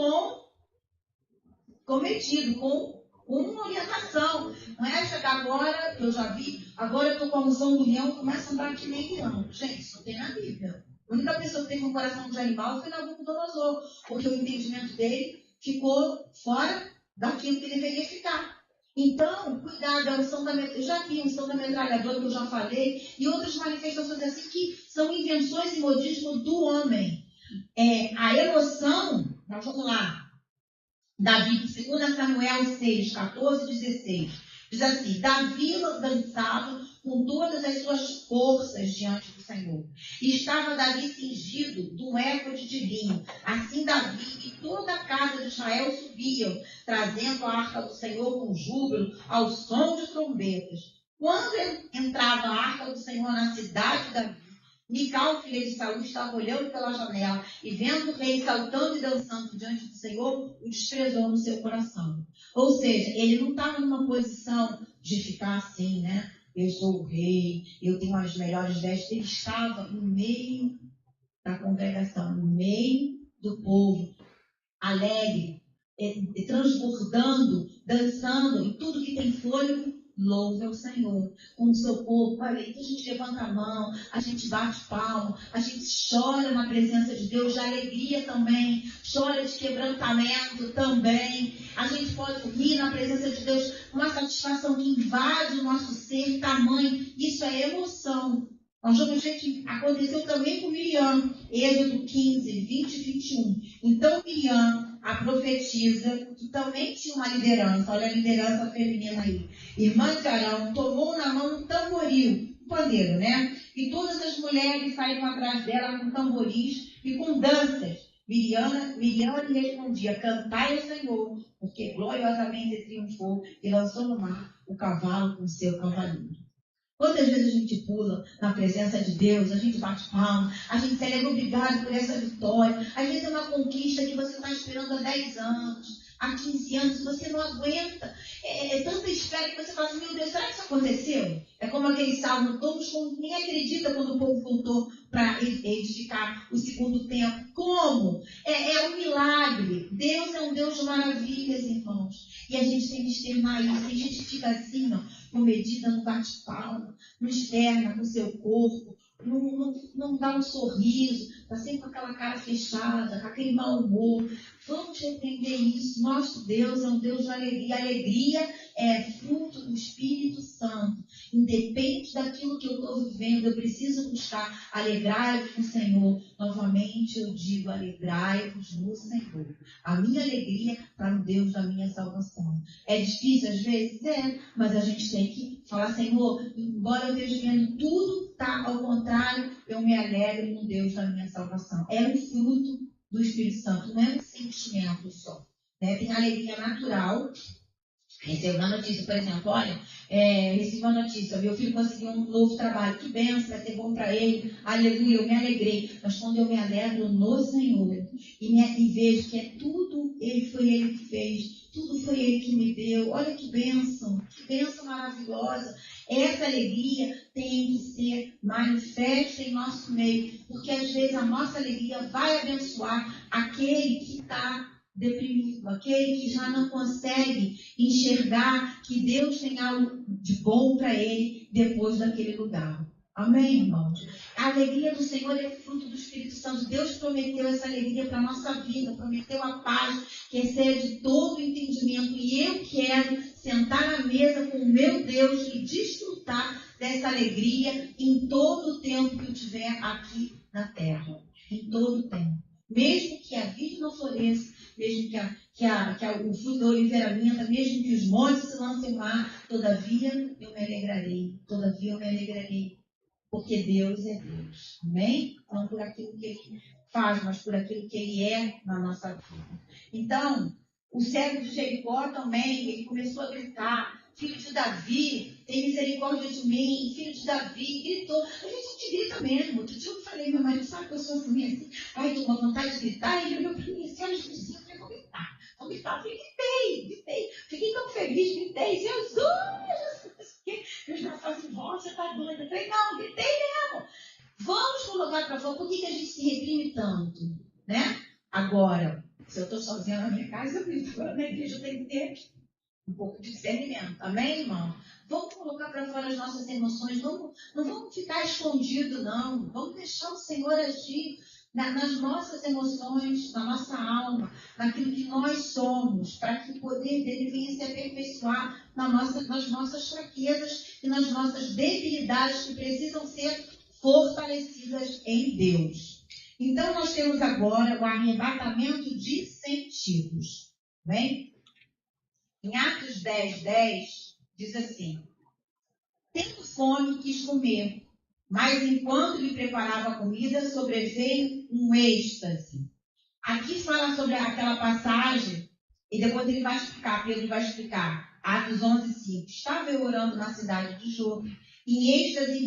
cometido, com uma orientação. Não é chegar agora, que eu já vi, agora eu estou com a unção do leão, começa a andar que nem leão. Gente, isso não tem na Bíblia. A única pessoa que teve um coração de animal foi Nabucodonosor, porque o entendimento dele ficou fora daquilo que deveria ficar. Então, cuidado, a unção da metralhadora, eu já vi a unção da metralhadora, que eu já falei, e outras manifestações assim que são invenções e modismos do homem. A emoção, nós vamos lá, Davi, 2 Samuel 6, 14 e 16, diz assim: Davi dançava com todas as suas forças diante do Senhor. E estava Davi cingido de um éfode de linho. Assim Davi e toda a casa de Israel subiam, trazendo a arca do Senhor com júbilo, ao som de trombetas. Quando entrava a arca do Senhor na cidade de Davi, Mical, filha de Saul, estava olhando pela janela e vendo o rei saltando e dançando diante do Senhor, o desprezou no seu coração. Ou seja, ele não estava numa posição de ficar assim, né? Eu sou o rei, eu tenho as melhores vestes. Ele estava no meio da congregação, no meio do povo, alegre, transbordando, dançando, e tudo que tem fôlego, louve ao Senhor. Com o seu corpo, olha, então a gente levanta a mão, a gente bate palma, a gente chora na presença de Deus, de alegria também, chora de quebrantamento também. A gente pode rir na presença de Deus, uma satisfação que invade o nosso ser, tamanho. Isso é emoção. Nós vamos ver que aconteceu também com Miriam, Êxodo 15, 20 e 21. Então Miriam, a profetisa, que também tinha uma liderança, olha a liderança feminina aí, irmã de Arão, tomou na mão um tamboril, um pandeiro, né? E todas as mulheres saíram atrás dela com tamboris e com danças. Miriam lhe respondia: cantai ao Senhor, porque gloriosamente triunfou e lançou no mar o cavalo com seu cavalinho. Quantas vezes a gente pula na presença de Deus, a gente bate palma, a gente celebra obrigado por essa vitória. Às vezes é uma conquista que você está esperando há 10 anos, há 15 anos, e você não aguenta. É tanta espera que você fala assim: meu Deus, será que isso aconteceu? É como aquele salmo, todos nem acreditam quando o povo voltou para edificar o segundo templo. Como? É um milagre. Deus é um Deus de maravilhas, irmãos. E a gente tem que externar isso. Tem gente que fica assim, ó, comedida, não bate palma, não externa com o seu corpo, não dá um sorriso, está sempre com aquela cara fechada, com aquele mau humor. Vamos repreender isso. Nosso Deus é um Deus de alegria. A alegria é fruto do Espírito Santo. Independente daquilo que eu estou vivendo, eu preciso buscar. Alegrai-vos no Senhor. Novamente eu digo: alegrai-vos no Senhor. A minha alegria está no Deus da minha salvação. É difícil às vezes? É, mas a gente tem que falar: Senhor, embora eu esteja vendo tudo está ao contrário, eu me alegro no Deus da minha salvação. É um fruto do Espírito Santo, não é um sentimento só. Né? Tem alegria natural. Recebo uma notícia, por exemplo, olha, recebi uma notícia, meu filho conseguiu um novo trabalho, que bênção, vai ser bom para ele, aleluia, eu me alegrei. Mas quando eu me alegro no Senhor e vejo que foi Ele que fez, tudo foi Ele que me deu, olha que bênção maravilhosa. Essa alegria tem que ser manifesta em nosso meio, porque às vezes a nossa alegria vai abençoar aquele que está deprimido, aquele que já não consegue enxergar que Deus tem algo de bom para ele depois daquele lugar. Amém, irmãos? A alegria do Senhor é fruto do Espírito Santo. Deus prometeu essa alegria para a nossa vida, prometeu a paz que excede todo o entendimento. E eu quero sentar à mesa com o meu Deus e desfrutar dessa alegria em todo o tempo que eu tiver aqui na terra. Em todo o tempo. Mesmo que a vide não floresça, mesmo que o fruto da oliveira minta, mesmo que os montes se lancem no mar, todavia eu me alegrarei, porque Deus é Deus, amém? Não por aquilo que Ele faz, mas por aquilo que Ele é na nossa vida. Então, o servo de Jericó também, ele começou a gritar: filho de Davi, tem misericórdia de mim, filho de Davi, gritou. A gente grita mesmo. Outro dia eu falei: meu marido, sabe que eu sou assim, ai, tô com vontade de gritar, e ele olhou para mim assim: olha os vizinhos, eu falei: vou gritar. Eu gritei, fiquei tão feliz, gritei: Jesus, Deus vai falar assim: você tá doida? Eu falei: não, gritei mesmo. Vamos colocar para fora. Por que a gente se reprime tanto, né? Agora, se eu estou sozinha na minha casa, eu grito. Agora na igreja eu tenho que ter um pouco de discernimento. Amém, irmão? Vamos colocar para fora as nossas emoções. Não vamos ficar escondido, não. Vamos deixar o Senhor agir nas nossas emoções, na nossa alma, naquilo que nós somos, para que o poder dele venha se aperfeiçoar nas nossas fraquezas e nas nossas debilidades que precisam ser fortalecidas em Deus. Então, nós temos agora o arrebatamento de sentidos. Bem? Em Atos 10:10, diz assim: tendo fome, quis comer, mas enquanto lhe preparava a comida, sobreveio um êxtase. Aqui fala sobre aquela passagem, e depois ele vai explicar, Pedro vai explicar. Atos 11:5. Estava eu orando na cidade de Jope, em êxtase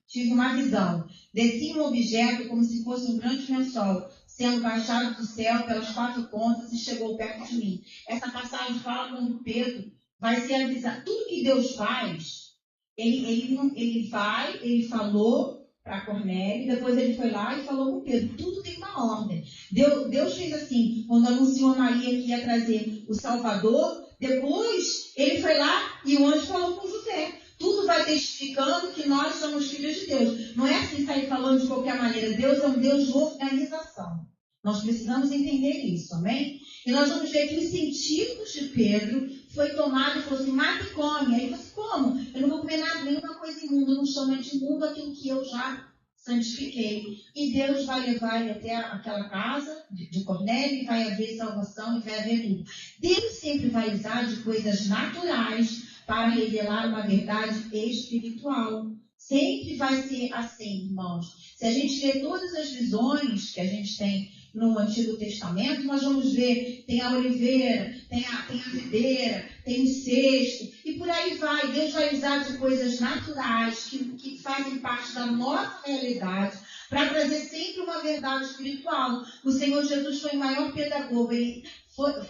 tive uma visão. Descia um objeto como se fosse um grande lençol, sendo baixado do céu pelas 4 pontas e chegou perto de mim. Essa passagem fala quando Pedro vai ser avisado. Tudo que Deus faz, ele falou para Cornélio, depois ele foi lá e falou com Pedro. Tudo tem uma ordem. Deus fez assim, quando anunciou a Maria que ia trazer o Salvador, depois ele foi lá e o anjo falou com José. Tudo vai testificando que nós somos filhos de Deus. Não é assim sair falando de qualquer maneira. Deus é um Deus de organização. Nós precisamos entender isso, amém? E nós vamos ver que os sentidos de Pedro foi tomado e falou assim, mata e come. Aí ele falou assim, como? Eu não vou comer nada, nenhuma coisa imunda, não chama de imundo aquilo que eu já santifiquei. E Deus vai levar ele até aquela casa de Cornélio e vai haver salvação e vai haver tudo. Deus sempre vai usar de coisas naturais para revelar uma verdade espiritual. Sempre vai ser assim, irmãos. Se a gente vê todas as visões que a gente tem no Antigo Testamento, nós vamos ver, tem a oliveira, tem a videira, tem o cesto, e por aí vai. Deus vai usar de coisas naturais que fazem parte da nossa realidade para trazer sempre uma verdade espiritual. O Senhor Jesus foi o maior pedagogo. Ele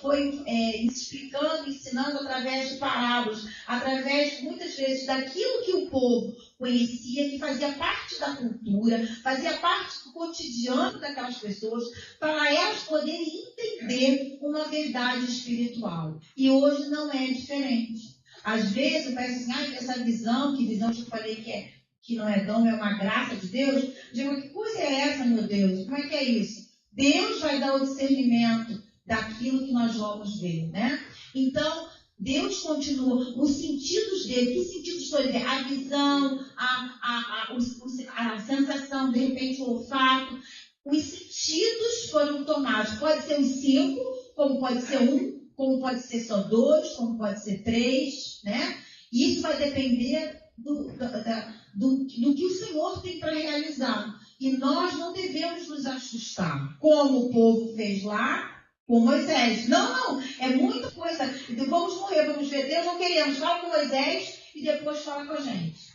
foi explicando, ensinando através de parábolas, através, muitas vezes, daquilo que o povo conhecia, que fazia parte da cultura, fazia parte do cotidiano daquelas pessoas, para elas poderem entender uma verdade espiritual. E hoje não é diferente. Às vezes, eu penso assim, essa visão, que visão que eu falei que não é dom, é uma graça de Deus. Digo, que coisa é essa, meu Deus? Como é que é isso? Deus vai dar o discernimento daquilo que nós vamos ver, né? Então, Deus continua, os sentidos dele, que sentidos foram dele? A visão, a sensação, de repente o olfato, os sentidos foram tomados. Pode ser os 5, como pode ser 1, como pode ser só 2, como pode ser 3, né? E isso vai depender do que o Senhor tem para realizar. E nós não devemos nos assustar, como o povo fez lá com Moisés. Não, é muita coisa. Vamos morrer, vamos ver Deus, não queremos. Fala com Moisés e depois fala com a gente.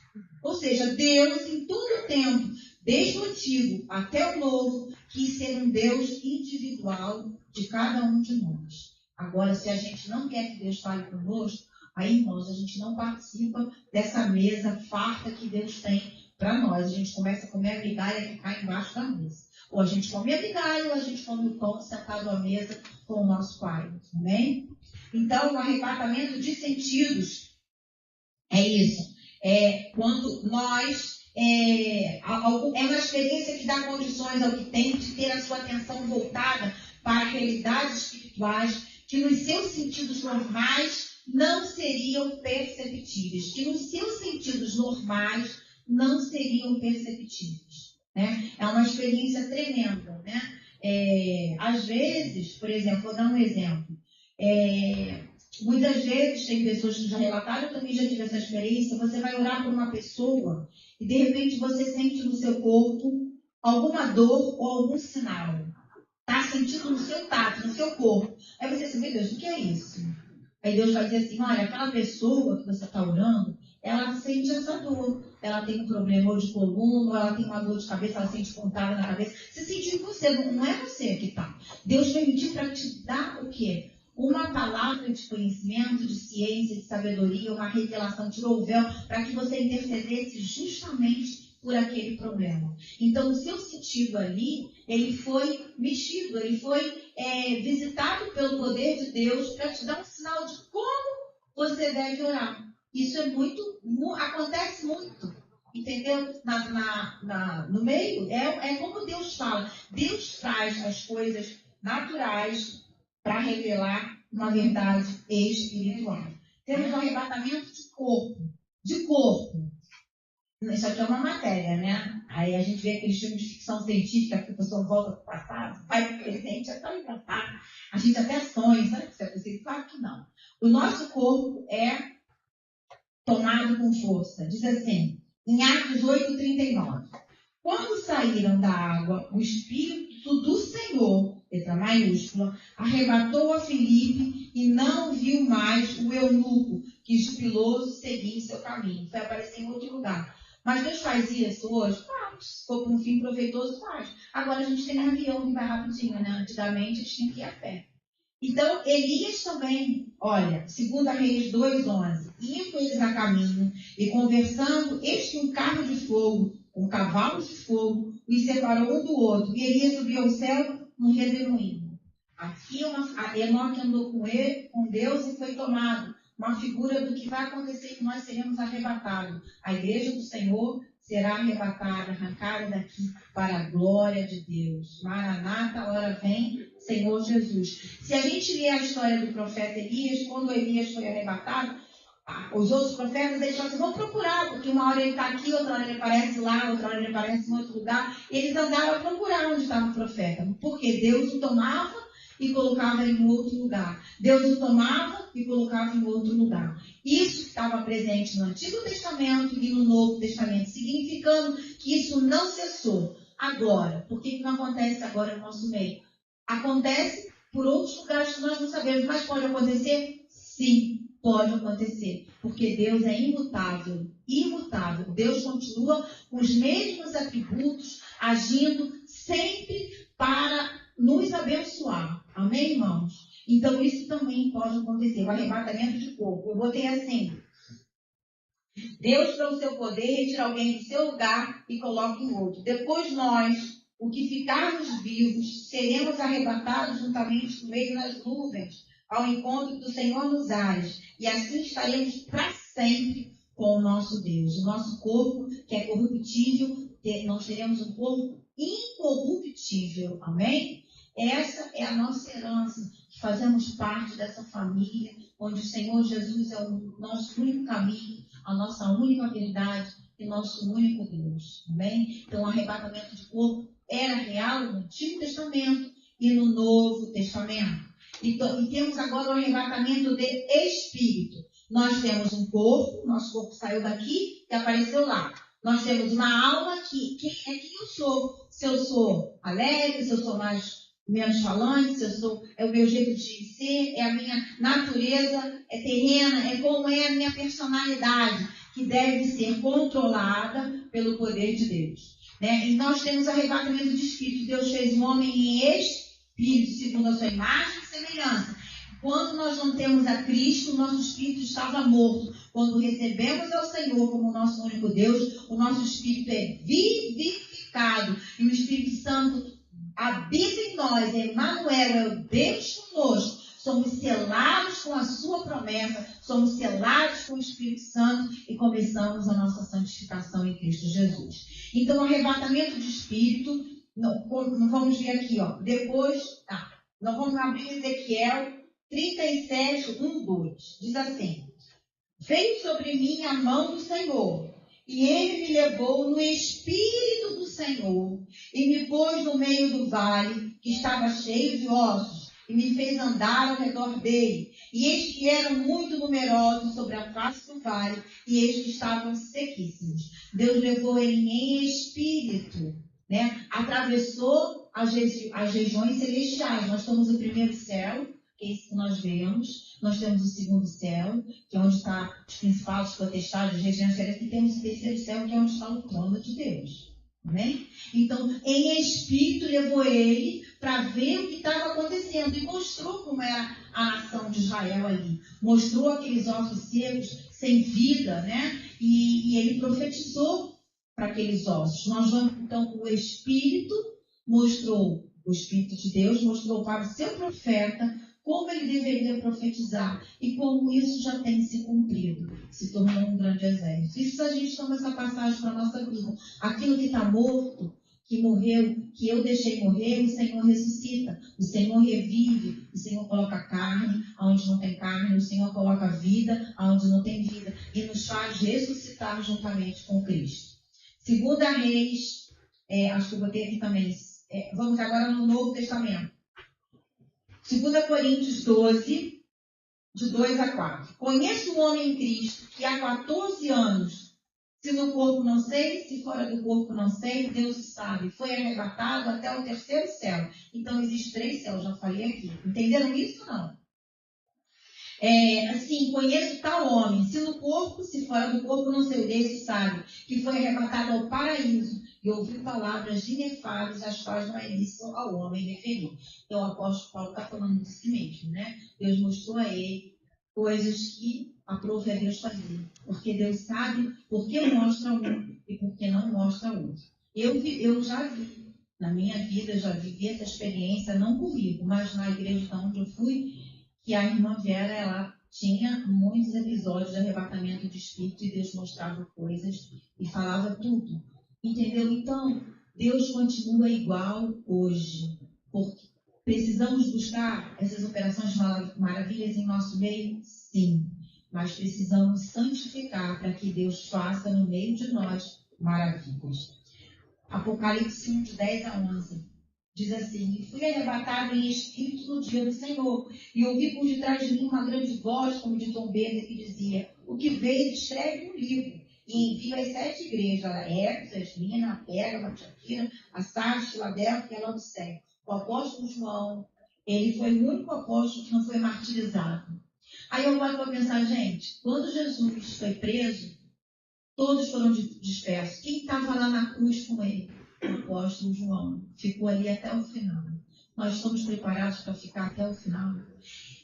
Ou seja, Deus, em todo o tempo, desde o Antigo até o Novo, quis ser um Deus individual de cada um de nós. Agora, se a gente não quer que Deus fale conosco, aí, irmãos, a gente não participa dessa mesa farta que Deus tem para nós. A gente começa a comer a migalha que cai embaixo da mesa. Ou a gente come a migalha, ou a gente come o pão sentado à mesa com o nosso Pai. Amém? Então, o arrebatamento de sentidos é isso. Quando nós... É uma experiência que dá condições ao que tem de ter a sua atenção voltada para realidades espirituais que nos seus sentidos normais não seriam perceptíveis. Que nos seus sentidos normais não seriam perceptíveis. Né? É uma experiência tremenda. Né? Às vezes, por exemplo, vou dar um exemplo. Muitas vezes, tem pessoas que já relataram, eu também já tive essa experiência, você vai orar por uma pessoa e de repente você sente no seu corpo alguma dor ou algum sinal. Está sentindo no seu tato, no seu corpo. Aí você diz, meu Deus, o que é isso? Aí Deus vai dizer assim, olha, aquela pessoa que você está orando, ela sente essa dor. Ela tem um problema ou de coluna, ou ela tem uma dor de cabeça, ela sente pontada na cabeça. Você sentiu em você, não é você que está. Deus veio pedir para te dar o quê? Uma palavra de conhecimento, de ciência, de sabedoria, uma revelação, tirou o véu para que você intercedesse justamente por aquele problema. Então, o seu sentido ali, ele foi mexido, ele foi visitado pelo poder de Deus para te dar um sinal de como você deve orar. Isso é acontece muito, entendeu? No meio, é como Deus fala. Deus traz as coisas naturais para revelar uma verdade espiritual. Temos um arrebatamento de corpo. De corpo. Isso aqui é uma matéria, né? Aí a gente vê aqueles filmes de ficção científica que a pessoa volta para o passado, vai para o presente, é tão engraçado. A gente até sonha, sabe que isso é possível? Claro que não. O nosso corpo é tomado com força. Diz assim, em Atos 8:39. Quando saíram da água, o Espírito do Senhor, letra maiúscula, arrebatou a Filipe e não viu mais o eunuco que jubiloso seguia em seu caminho. Foi aparecer em outro lugar. Mas Deus faz isso hoje? Faz. Se for para um fim proveitoso, faz. Agora a gente tem avião que vai rapidinho, né? Antigamente a gente tinha que ir a pé. Então, Elias também, olha, 2 Reis 2:11, indo eles a caminho e conversando, eis que um carro de fogo, com cavalos de fogo, os separou um do outro, e Elias subiu ao céu num redemoinho. Aqui Enoque andou com Deus e foi tomado, uma figura do que vai acontecer, que nós seremos arrebatados. A igreja do Senhor será arrebatada, arrancada daqui para a glória de Deus. Maranata, hora vem, Senhor Jesus. Se a gente ler a história do profeta Elias, quando Elias foi arrebatado, os outros profetas, eles falam assim, vão procurar, porque uma hora ele está aqui, outra hora ele aparece lá, outra hora ele aparece em outro lugar. Eles andaram a procurar onde estava o profeta, porque Deus o tomava e colocava em outro lugar. Deus o tomava e colocava em outro lugar. Isso estava presente no Antigo Testamento e no Novo Testamento, significando que isso não cessou. Agora, por que não acontece agora no nosso meio? Acontece por outros lugares que nós não sabemos, mas pode acontecer? Sim, pode acontecer, porque Deus é imutável, imutável. Deus continua com os mesmos atributos, agindo sempre para nos abençoar. Amém, irmãos? Então, isso também pode acontecer, o arrebatamento de corpo. Eu botei assim, Deus, pelo seu poder, retira alguém do seu lugar e coloca em outro. Depois nós, o que ficarmos vivos, seremos arrebatados juntamente com ele nas nuvens, ao encontro do Senhor nos ares, e assim estaremos para sempre com o nosso Deus. O nosso corpo, que é corruptível, nós teremos um corpo incorruptível. Amém? Essa é a nossa herança, que fazemos parte dessa família, onde o Senhor Jesus é o nosso único caminho, a nossa única verdade e nosso único Deus. Amém? Então, o arrebatamento de corpo era real no Antigo Testamento e no Novo Testamento. E temos agora o arrebatamento de espírito. Nós temos um corpo, nosso corpo saiu daqui e apareceu lá. Nós temos uma alma que quem é quem eu sou. Se eu sou alegre, se eu sou menos falante, se eu sou, é o meu jeito de ser, é a minha natureza, é terrena, é como é a minha personalidade, que deve ser controlada pelo poder de Deus. Né? E nós temos arrebatamento de espírito. Deus fez o homem em espírito, segundo a sua imagem e semelhança. Quando nós não temos a Cristo, o nosso espírito estava morto. Quando recebemos ao Senhor como nosso único Deus, o nosso espírito é vivificado. E o Espírito Santo habita em nós. Emmanuel é o Deus conosco. Somos selados com a sua promessa. Somos selados com o Espírito Santo e começamos a nossa santificação em Cristo Jesus. Então, o arrebatamento de espírito, não vamos ver aqui, ó. Depois, nós vamos abrir Ezequiel 37, 1, 2. Diz assim: veio sobre mim a mão do Senhor, e ele me levou no Espírito do Senhor, e me pôs no meio do vale, que estava cheio de ossos, e me fez andar ao redor dele. E eis que eram muito numerosos sobre a face do vale, e eis que estavam sequíssimos. Deus levou ele em espírito, né? Atravessou as regiões celestiais. Nós estamos no primeiro céu, que é isso que nós vemos. Nós temos o segundo céu, que é onde estão os principais, os potestades, as regiões celestiais. E temos o terceiro céu, que é onde está o trono de Deus. Amém? Então, em espírito, levou ele para ver o que estava acontecendo. E mostrou como era a nação de Israel ali. Mostrou aqueles ossos secos, sem vida, né? E ele profetizou para aqueles ossos. Nós vamos, então, o Espírito mostrou, o Espírito de Deus mostrou para o seu profeta como ele deveria profetizar e como isso já tem se cumprido, se tornou um grande exército. E se a gente toma essa passagem para a nossa vida, aquilo que está morto, que morreu, que eu deixei morrer, o Senhor ressuscita, o Senhor revive, o Senhor coloca carne onde não tem carne, o Senhor coloca vida onde não tem vida e nos faz ressuscitar juntamente com Cristo. Segunda Reis, acho que eu botei aqui também, vamos agora no Novo Testamento. 2 Coríntios 12, de 2 a 4. Conheço um homem em Cristo que há 14 anos, se no corpo não sei, se fora do corpo não sei, Deus sabe, foi arrebatado até o terceiro céu. Então, existem 3 céus, já falei aqui. Entenderam isso ou não? Assim, conheço tal homem, se no corpo, se fora do corpo não sei, Deus sabe, que foi arrebatado ao paraíso e ouviu palavras inefáveis, as quais não é lícito ao homem referir. Então, o apóstolo Paulo está falando de si mesmo, né? Deus mostrou a ele coisas que aprove a Deus fazer. Porque Deus sabe por que mostra um e por que não mostra outro. Eu já vi, na minha vida, já vivi essa experiência, não comigo, mas na igreja onde eu fui, que a irmã Vera, ela tinha muitos episódios de arrebatamento de espírito e Deus mostrava coisas e falava tudo. Entendeu? Então, Deus continua igual hoje. Porque precisamos buscar essas operações maravilhas em nosso meio? Sim. Mas precisamos santificar para que Deus faça no meio de nós maravilhas. Apocalipse 1, de 10 a 11. Diz assim: e fui arrebatado em espírito no dia do Senhor, e ouvi por detrás de mim uma grande voz, como de trombeta, que dizia: o que vês, escreve um livro, e envia às 7 igrejas, a Éfeso, a Esmirna, a Pérgamo, a Tiatira, a Sardes, Filadélfia e a Laodiceia. O apóstolo João, ele foi o único apóstolo que não foi martirizado. Aí eu paro para pensar, gente, quando Jesus foi preso, todos foram dispersos. Quem estava lá na cruz com ele? O apóstolo João. Ficou ali até o final. Nós estamos preparados para ficar até o final.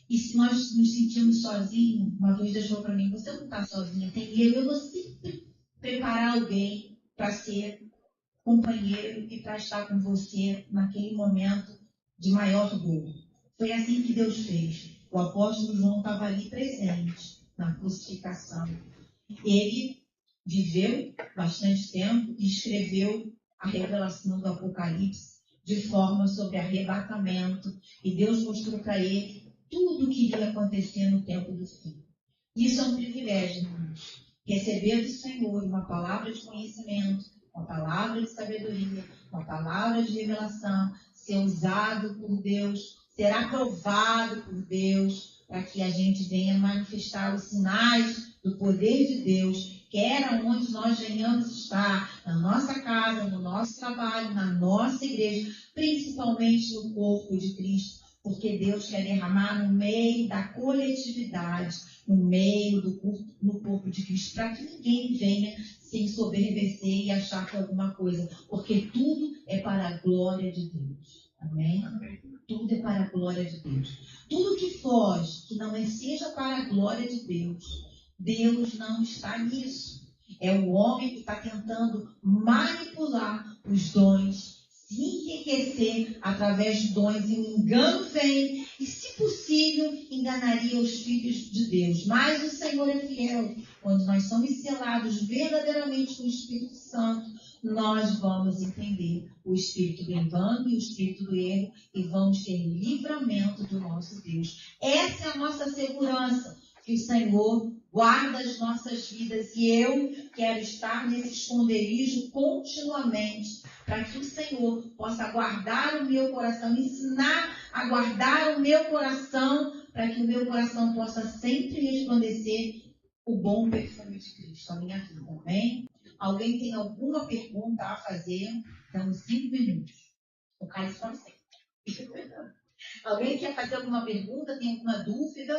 E se nós nos sentimos sozinhos, uma vez Deus falou para mim, você não está sozinha, tem eu vou sempre preparar alguém para ser companheiro e para estar com você naquele momento de maior dor. Foi assim que Deus fez. O apóstolo João estava ali presente na crucificação. Ele viveu bastante tempo e escreveu a revelação do Apocalipse de forma sobre arrebatamento. E Deus mostrou para ele tudo o que iria acontecer no tempo do fim. Isso é um privilégio, irmãos. Receber do Senhor uma palavra de conhecimento, uma palavra de sabedoria, uma palavra de revelação, ser usado por Deus, ser aprovado por Deus, para que a gente venha manifestar os sinais do poder de Deus, quer onde nós venhamos estar, na nossa casa, no nosso trabalho, na nossa igreja, principalmente no corpo de Cristo, porque Deus quer derramar no meio da coletividade, no meio no corpo de Cristo, para que ninguém venha se ensoberbecer e achar que é alguma coisa, porque tudo é para a glória de Deus. Amém? Tudo é para a glória de Deus. Tudo que foge, que não seja para a glória de Deus, Deus não está nisso. É o homem que está tentando manipular os dons, se enriquecer através de dons, e o engano vem, e se possível, enganaria os filhos de Deus. Mas o Senhor é fiel. Quando nós somos selados verdadeiramente com o Espírito Santo, nós vamos entender o espírito do engano e o espírito do erro, e vamos ter livramento do nosso Deus. Essa é a nossa segurança, que o Senhor guarda as nossas vidas, e eu quero estar nesse esconderijo continuamente, para que o Senhor possa guardar o meu coração, ensinar a guardar o meu coração, para que o meu coração possa sempre resplandecer o bom perfume de Cristo, a minha vida, amém? Alguém tem alguma pergunta a fazer? Temos 5 minutos. O cálice para sempre. Alguém quer fazer alguma pergunta? Tem alguma dúvida?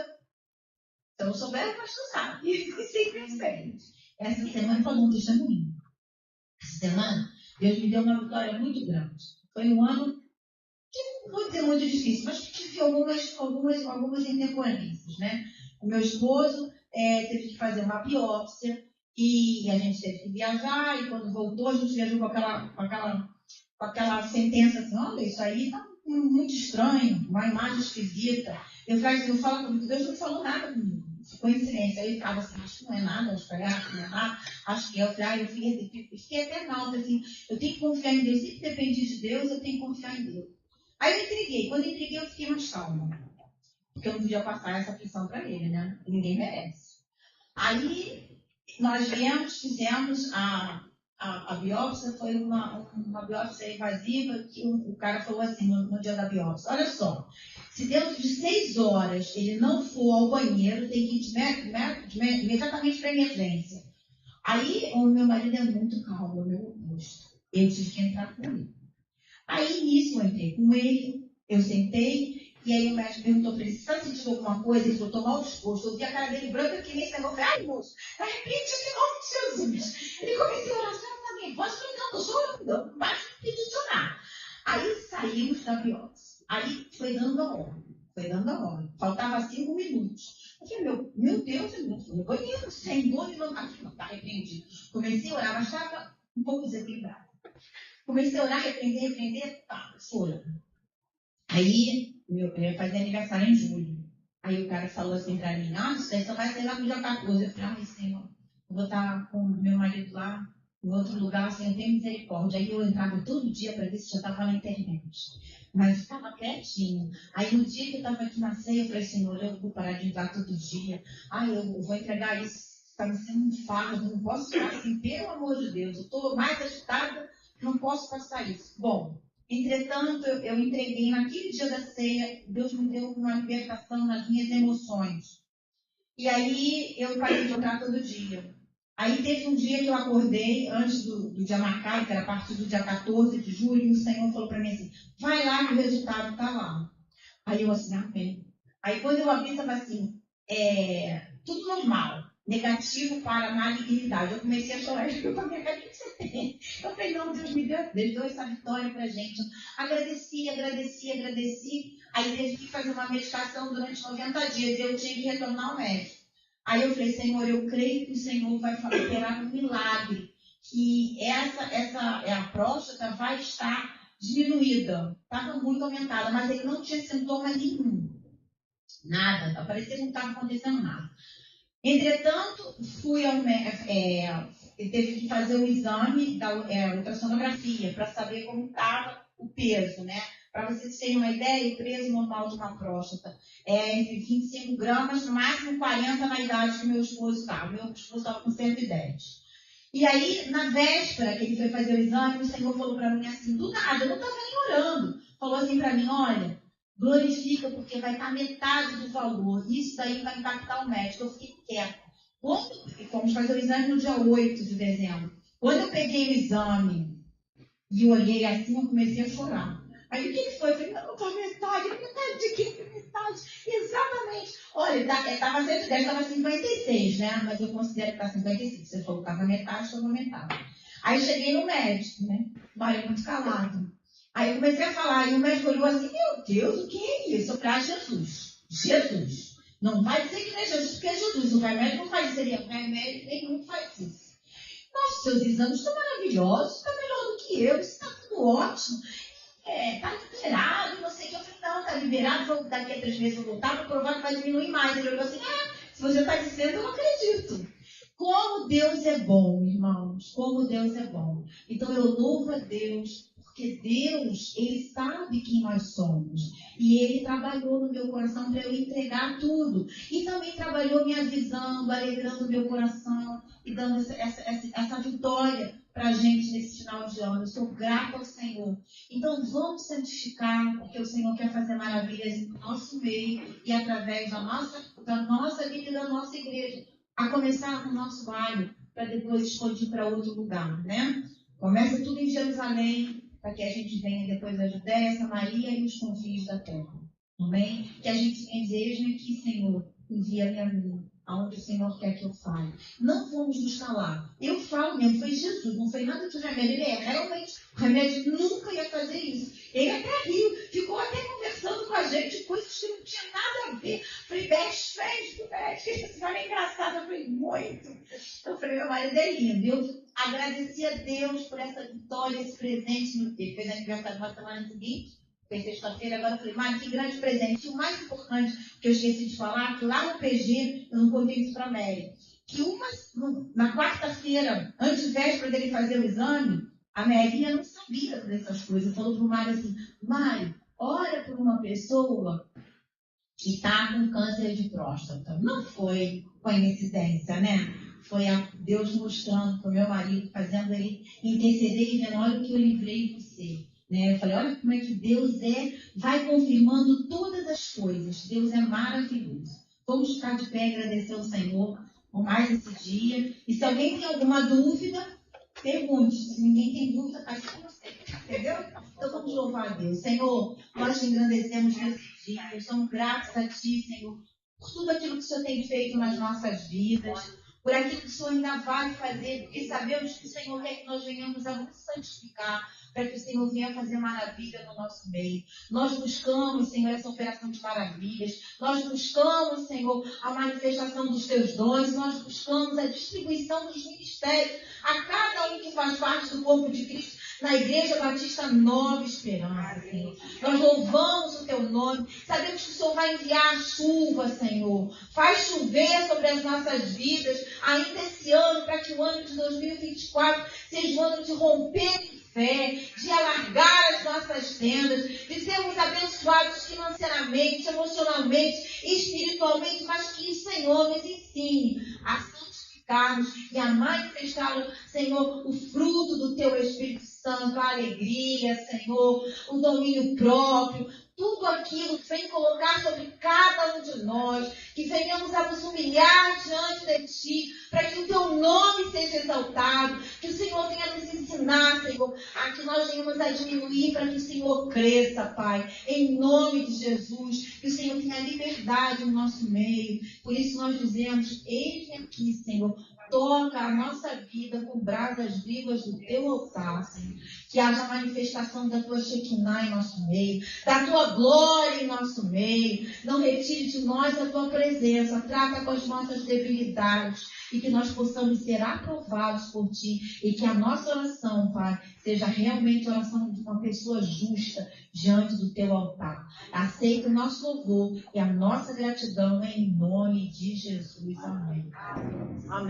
Se eu não souber, mas tu sabe. Simplesmente. Essa semana falou um testemunho. Essa semana, Deus me deu uma vitória muito grande. Foi um ano que não vou dizer muito difícil, mas que tive algumas intemporâneas, né? O meu esposo teve que fazer uma biópsia e a gente teve que viajar, e quando voltou, a gente viajou com aquela sentença assim: olha, isso aí está muito estranho, uma imagem esquisita. Eu falei assim: não fala comigo, Deus não falou nada comigo. Ficou em silêncio. Aí ele ficava assim: acho que não é nada, acho que não é nada, acho que é. Eu falei: eu fiquei até mal, assim, eu tenho que confiar em Deus, se depender de Deus, eu tenho que confiar em Deus. Aí eu entreguei. Quando eu entreguei, eu fiquei mais calma, porque eu não podia passar essa pressão para ele, né? Ninguém merece. Aí nós fizemos a biópsia. Foi uma biópsia invasiva, que o cara falou assim no dia da biópsia: olha só, se dentro de 6 horas ele não for ao banheiro, tem que ir imediatamente para emergência. Aí o meu marido é muito calmo, meu rosto. Eu tive que entrar com ele. Aí nisso eu entrei com ele, eu sentei, e aí o médico perguntou para ele: se você sentiu alguma coisa? Ele falou: tô mal disposto. Eu vi a cara dele branca, que nem esse negócio. Ai, moço, arrepende de nome de Jesus. Ele começou a orar: senhora tá bem, posso ir? Não, sou mas peticionar. Aí saímos da biópsia. Aí foi dando a hora. Faltava 5 minutos. Eu falei: meu Deus, eu não fui no banheiro, sem dor, não está arrependido. Comecei a orar, mas estava um pouco desequilibrado. Comecei a orar, repreender, foi. Aí, eu ia fazer aniversário em julho. Aí o cara falou assim pra mim, isso aí só vai ser lá no dia 14. Eu falei, Senhor, eu vou estar com meu marido lá em outro lugar, Senhor, tem misericórdia. Aí eu entrava todo dia para ver se já estava na internet. Mas estava quietinho. Aí no dia que eu estava aqui na ceia, eu falei, Senhor, eu vou parar de entrar todo dia. Eu vou entregar isso. Está me sendo um fardo, não posso ficar assim, pelo amor de Deus. Eu estou mais agitada, não posso passar isso. Bom, entretanto, eu entreguei naquele dia da ceia, Deus me deu uma libertação nas minhas emoções. E aí eu parei de orar todo dia. Aí teve um dia que eu acordei, antes do dia marcado, que era a partir do dia 14 de julho, e o Senhor falou para mim assim, vai lá que o resultado está lá. Aí eu assim, amém. Aí quando eu abri, estava assim, tudo normal. Negativo para malignidade. Eu comecei a chorar e eu falei, o que você tem? Eu falei, não, Deus me deu essa vitória pra gente. Agradeci. Aí teve que fazer uma meditação durante 90 dias. Eu tinha que retornar ao médico. Aí eu falei, Senhor, eu creio que o Senhor vai operar um milagre. Que a próstata vai estar diminuída. Estava muito aumentada, mas ele não tinha sintoma nenhum. Nada. Parecia que não estava acontecendo nada. Entretanto, fui ao teve que fazer o exame da ultrassonografia para saber como estava o peso, né? Para vocês terem uma ideia, o peso normal de uma próstata é entre 25 gramas, no máximo 40 na idade que meu esposo estava. Meu esposo estava com 110. E aí, na véspera que ele foi fazer o exame, o Senhor falou para mim assim, do nada, eu não estava nem orando. Falou assim para mim, olha, glorifica, porque vai estar metade do valor. Isso daí vai impactar o médico. Eu fiquei quieta. Fomos fazer o exame no dia 8 de dezembro. Quando eu peguei o exame e olhei assim, eu comecei a chorar. Aí o que ele foi? Eu falei, não, tá metade de que metade? Exatamente. Olha, estava 110, estava 56, né? Mas eu considero que está 55. Você falou que estava metade, estava metade. Aí cheguei no médico, né? Maria muito calado. Aí eu comecei a falar, e o médico olhou assim, meu Deus, o que é isso? Eu falei, Jesus. Não vai dizer que não é Jesus, porque é Jesus. O remédio não faz isso, o remédio nenhum faz isso. Nossa, seus exames estão maravilhosos, está melhor do que eu, isso está tudo ótimo. Está liberado, não sei o que. Eu falei, não, está liberado, daqui a 3 meses eu voltar, para provar que vai diminuir mais. Ele olhou assim, se você está dizendo, eu não acredito. Como Deus é bom, irmãos, como Deus é bom. Então eu louvo a Deus, porque Deus, Ele sabe quem nós somos. E Ele trabalhou no meu coração para eu entregar tudo. E também trabalhou me avisando, alegrando meu coração e dando essa vitória para a gente nesse final de ano. Eu sou grata ao Senhor. Então vamos santificar, porque o Senhor quer fazer maravilhas no nosso meio e através da nossa vida e da nossa igreja. A começar no nosso bairro, para depois expandir para outro lugar, né? Começa tudo em Jerusalém, para que a gente venha depois da Judéia, Samaria e os confins da terra. Amém? Que a gente deseja que, Senhor, envia-me a mim, aonde o Senhor quer que eu fale. Não vamos nos calar. Eu falo mesmo, foi Jesus, não foi nada do remédio. Ele realmente, o remédio nunca ia fazer isso. Ele até riu, ficou até conversando com a gente, coisas que não tinha nada a ver. Falei, best friend do médico, esse cara é engraçado. Eu falei, muito. Eu falei, meu marido é lindo. Eu agradeci a Deus por essa vitória, esse presente. Ele fez aniversário na semana seguinte. Foi sexta-feira, agora eu falei, mas que grande presente. E o mais importante que eu esqueci de falar, que lá no PG, eu não contei isso para a Mary, que na quarta-feira, antes véspera dele fazer o exame, a Mary não sabia dessas coisas. Falou para o Mário assim, Mário, ora por uma pessoa que está com câncer de próstata. Não foi coincidência, né? Foi Deus mostrando para o meu marido, fazendo ele interceder e vendo, olha o que eu livrei você. Né? Eu falei, olha como é que Deus vai confirmando todas as coisas. Deus é maravilhoso. Vamos ficar de pé e agradecer ao Senhor por mais esse dia. E se alguém tem alguma dúvida, pergunte. Se ninguém tem dúvida, faz com você. Entendeu? Então vamos louvar a Deus. Senhor, nós te engrandecemos nesse dia. Somos gratos a Ti, Senhor, por tudo aquilo que o Senhor tem feito nas nossas vidas, por aquilo que o Senhor ainda vai fazer, e sabemos que o Senhor quer que nós venhamos a nos santificar, para que o Senhor venha fazer maravilha no nosso meio. Nós buscamos, Senhor, essa operação de maravilhas. Nós buscamos, Senhor, a manifestação dos Teus dons. Nós buscamos a distribuição dos ministérios a cada um que faz parte do corpo de Cristo, na Igreja Batista Nova Esperança, Senhor. Nós louvamos o teu nome. Sabemos que o Senhor vai enviar a chuva, Senhor. Faz chover sobre as nossas vidas ainda esse ano, para que o ano de 2024 seja um ano de romper em fé, de alargar as nossas tendas, de sermos abençoados financeiramente, emocionalmente, espiritualmente, mas que o Senhor nos ensine a santificar-nos e a manifestar, Senhor, o fruto do teu Espírito Santo, a alegria, Senhor, o domínio próprio, tudo aquilo que vem colocar sobre cada um de nós, que venhamos a nos humilhar diante de Ti, para que o Teu nome seja exaltado, que o Senhor venha nos ensinar, Senhor, a que nós venhamos a diminuir, para que o Senhor cresça, Pai, em nome de Jesus, que o Senhor tenha liberdade no nosso meio. Por isso nós dizemos, eis-me aqui, Senhor, toca a nossa vida com brasas vivas do Teu altar, Senhor. Que haja manifestação da Tua Shekinah em nosso meio, da Tua glória em nosso meio. Não retire de nós a Tua presença. Trata com as nossas debilidades e que nós possamos ser aprovados por Ti. E que a nossa oração, Pai, seja realmente a oração de uma pessoa justa diante do Teu altar. Aceita o nosso louvor e a nossa gratidão em nome de Jesus. Amém. Amém.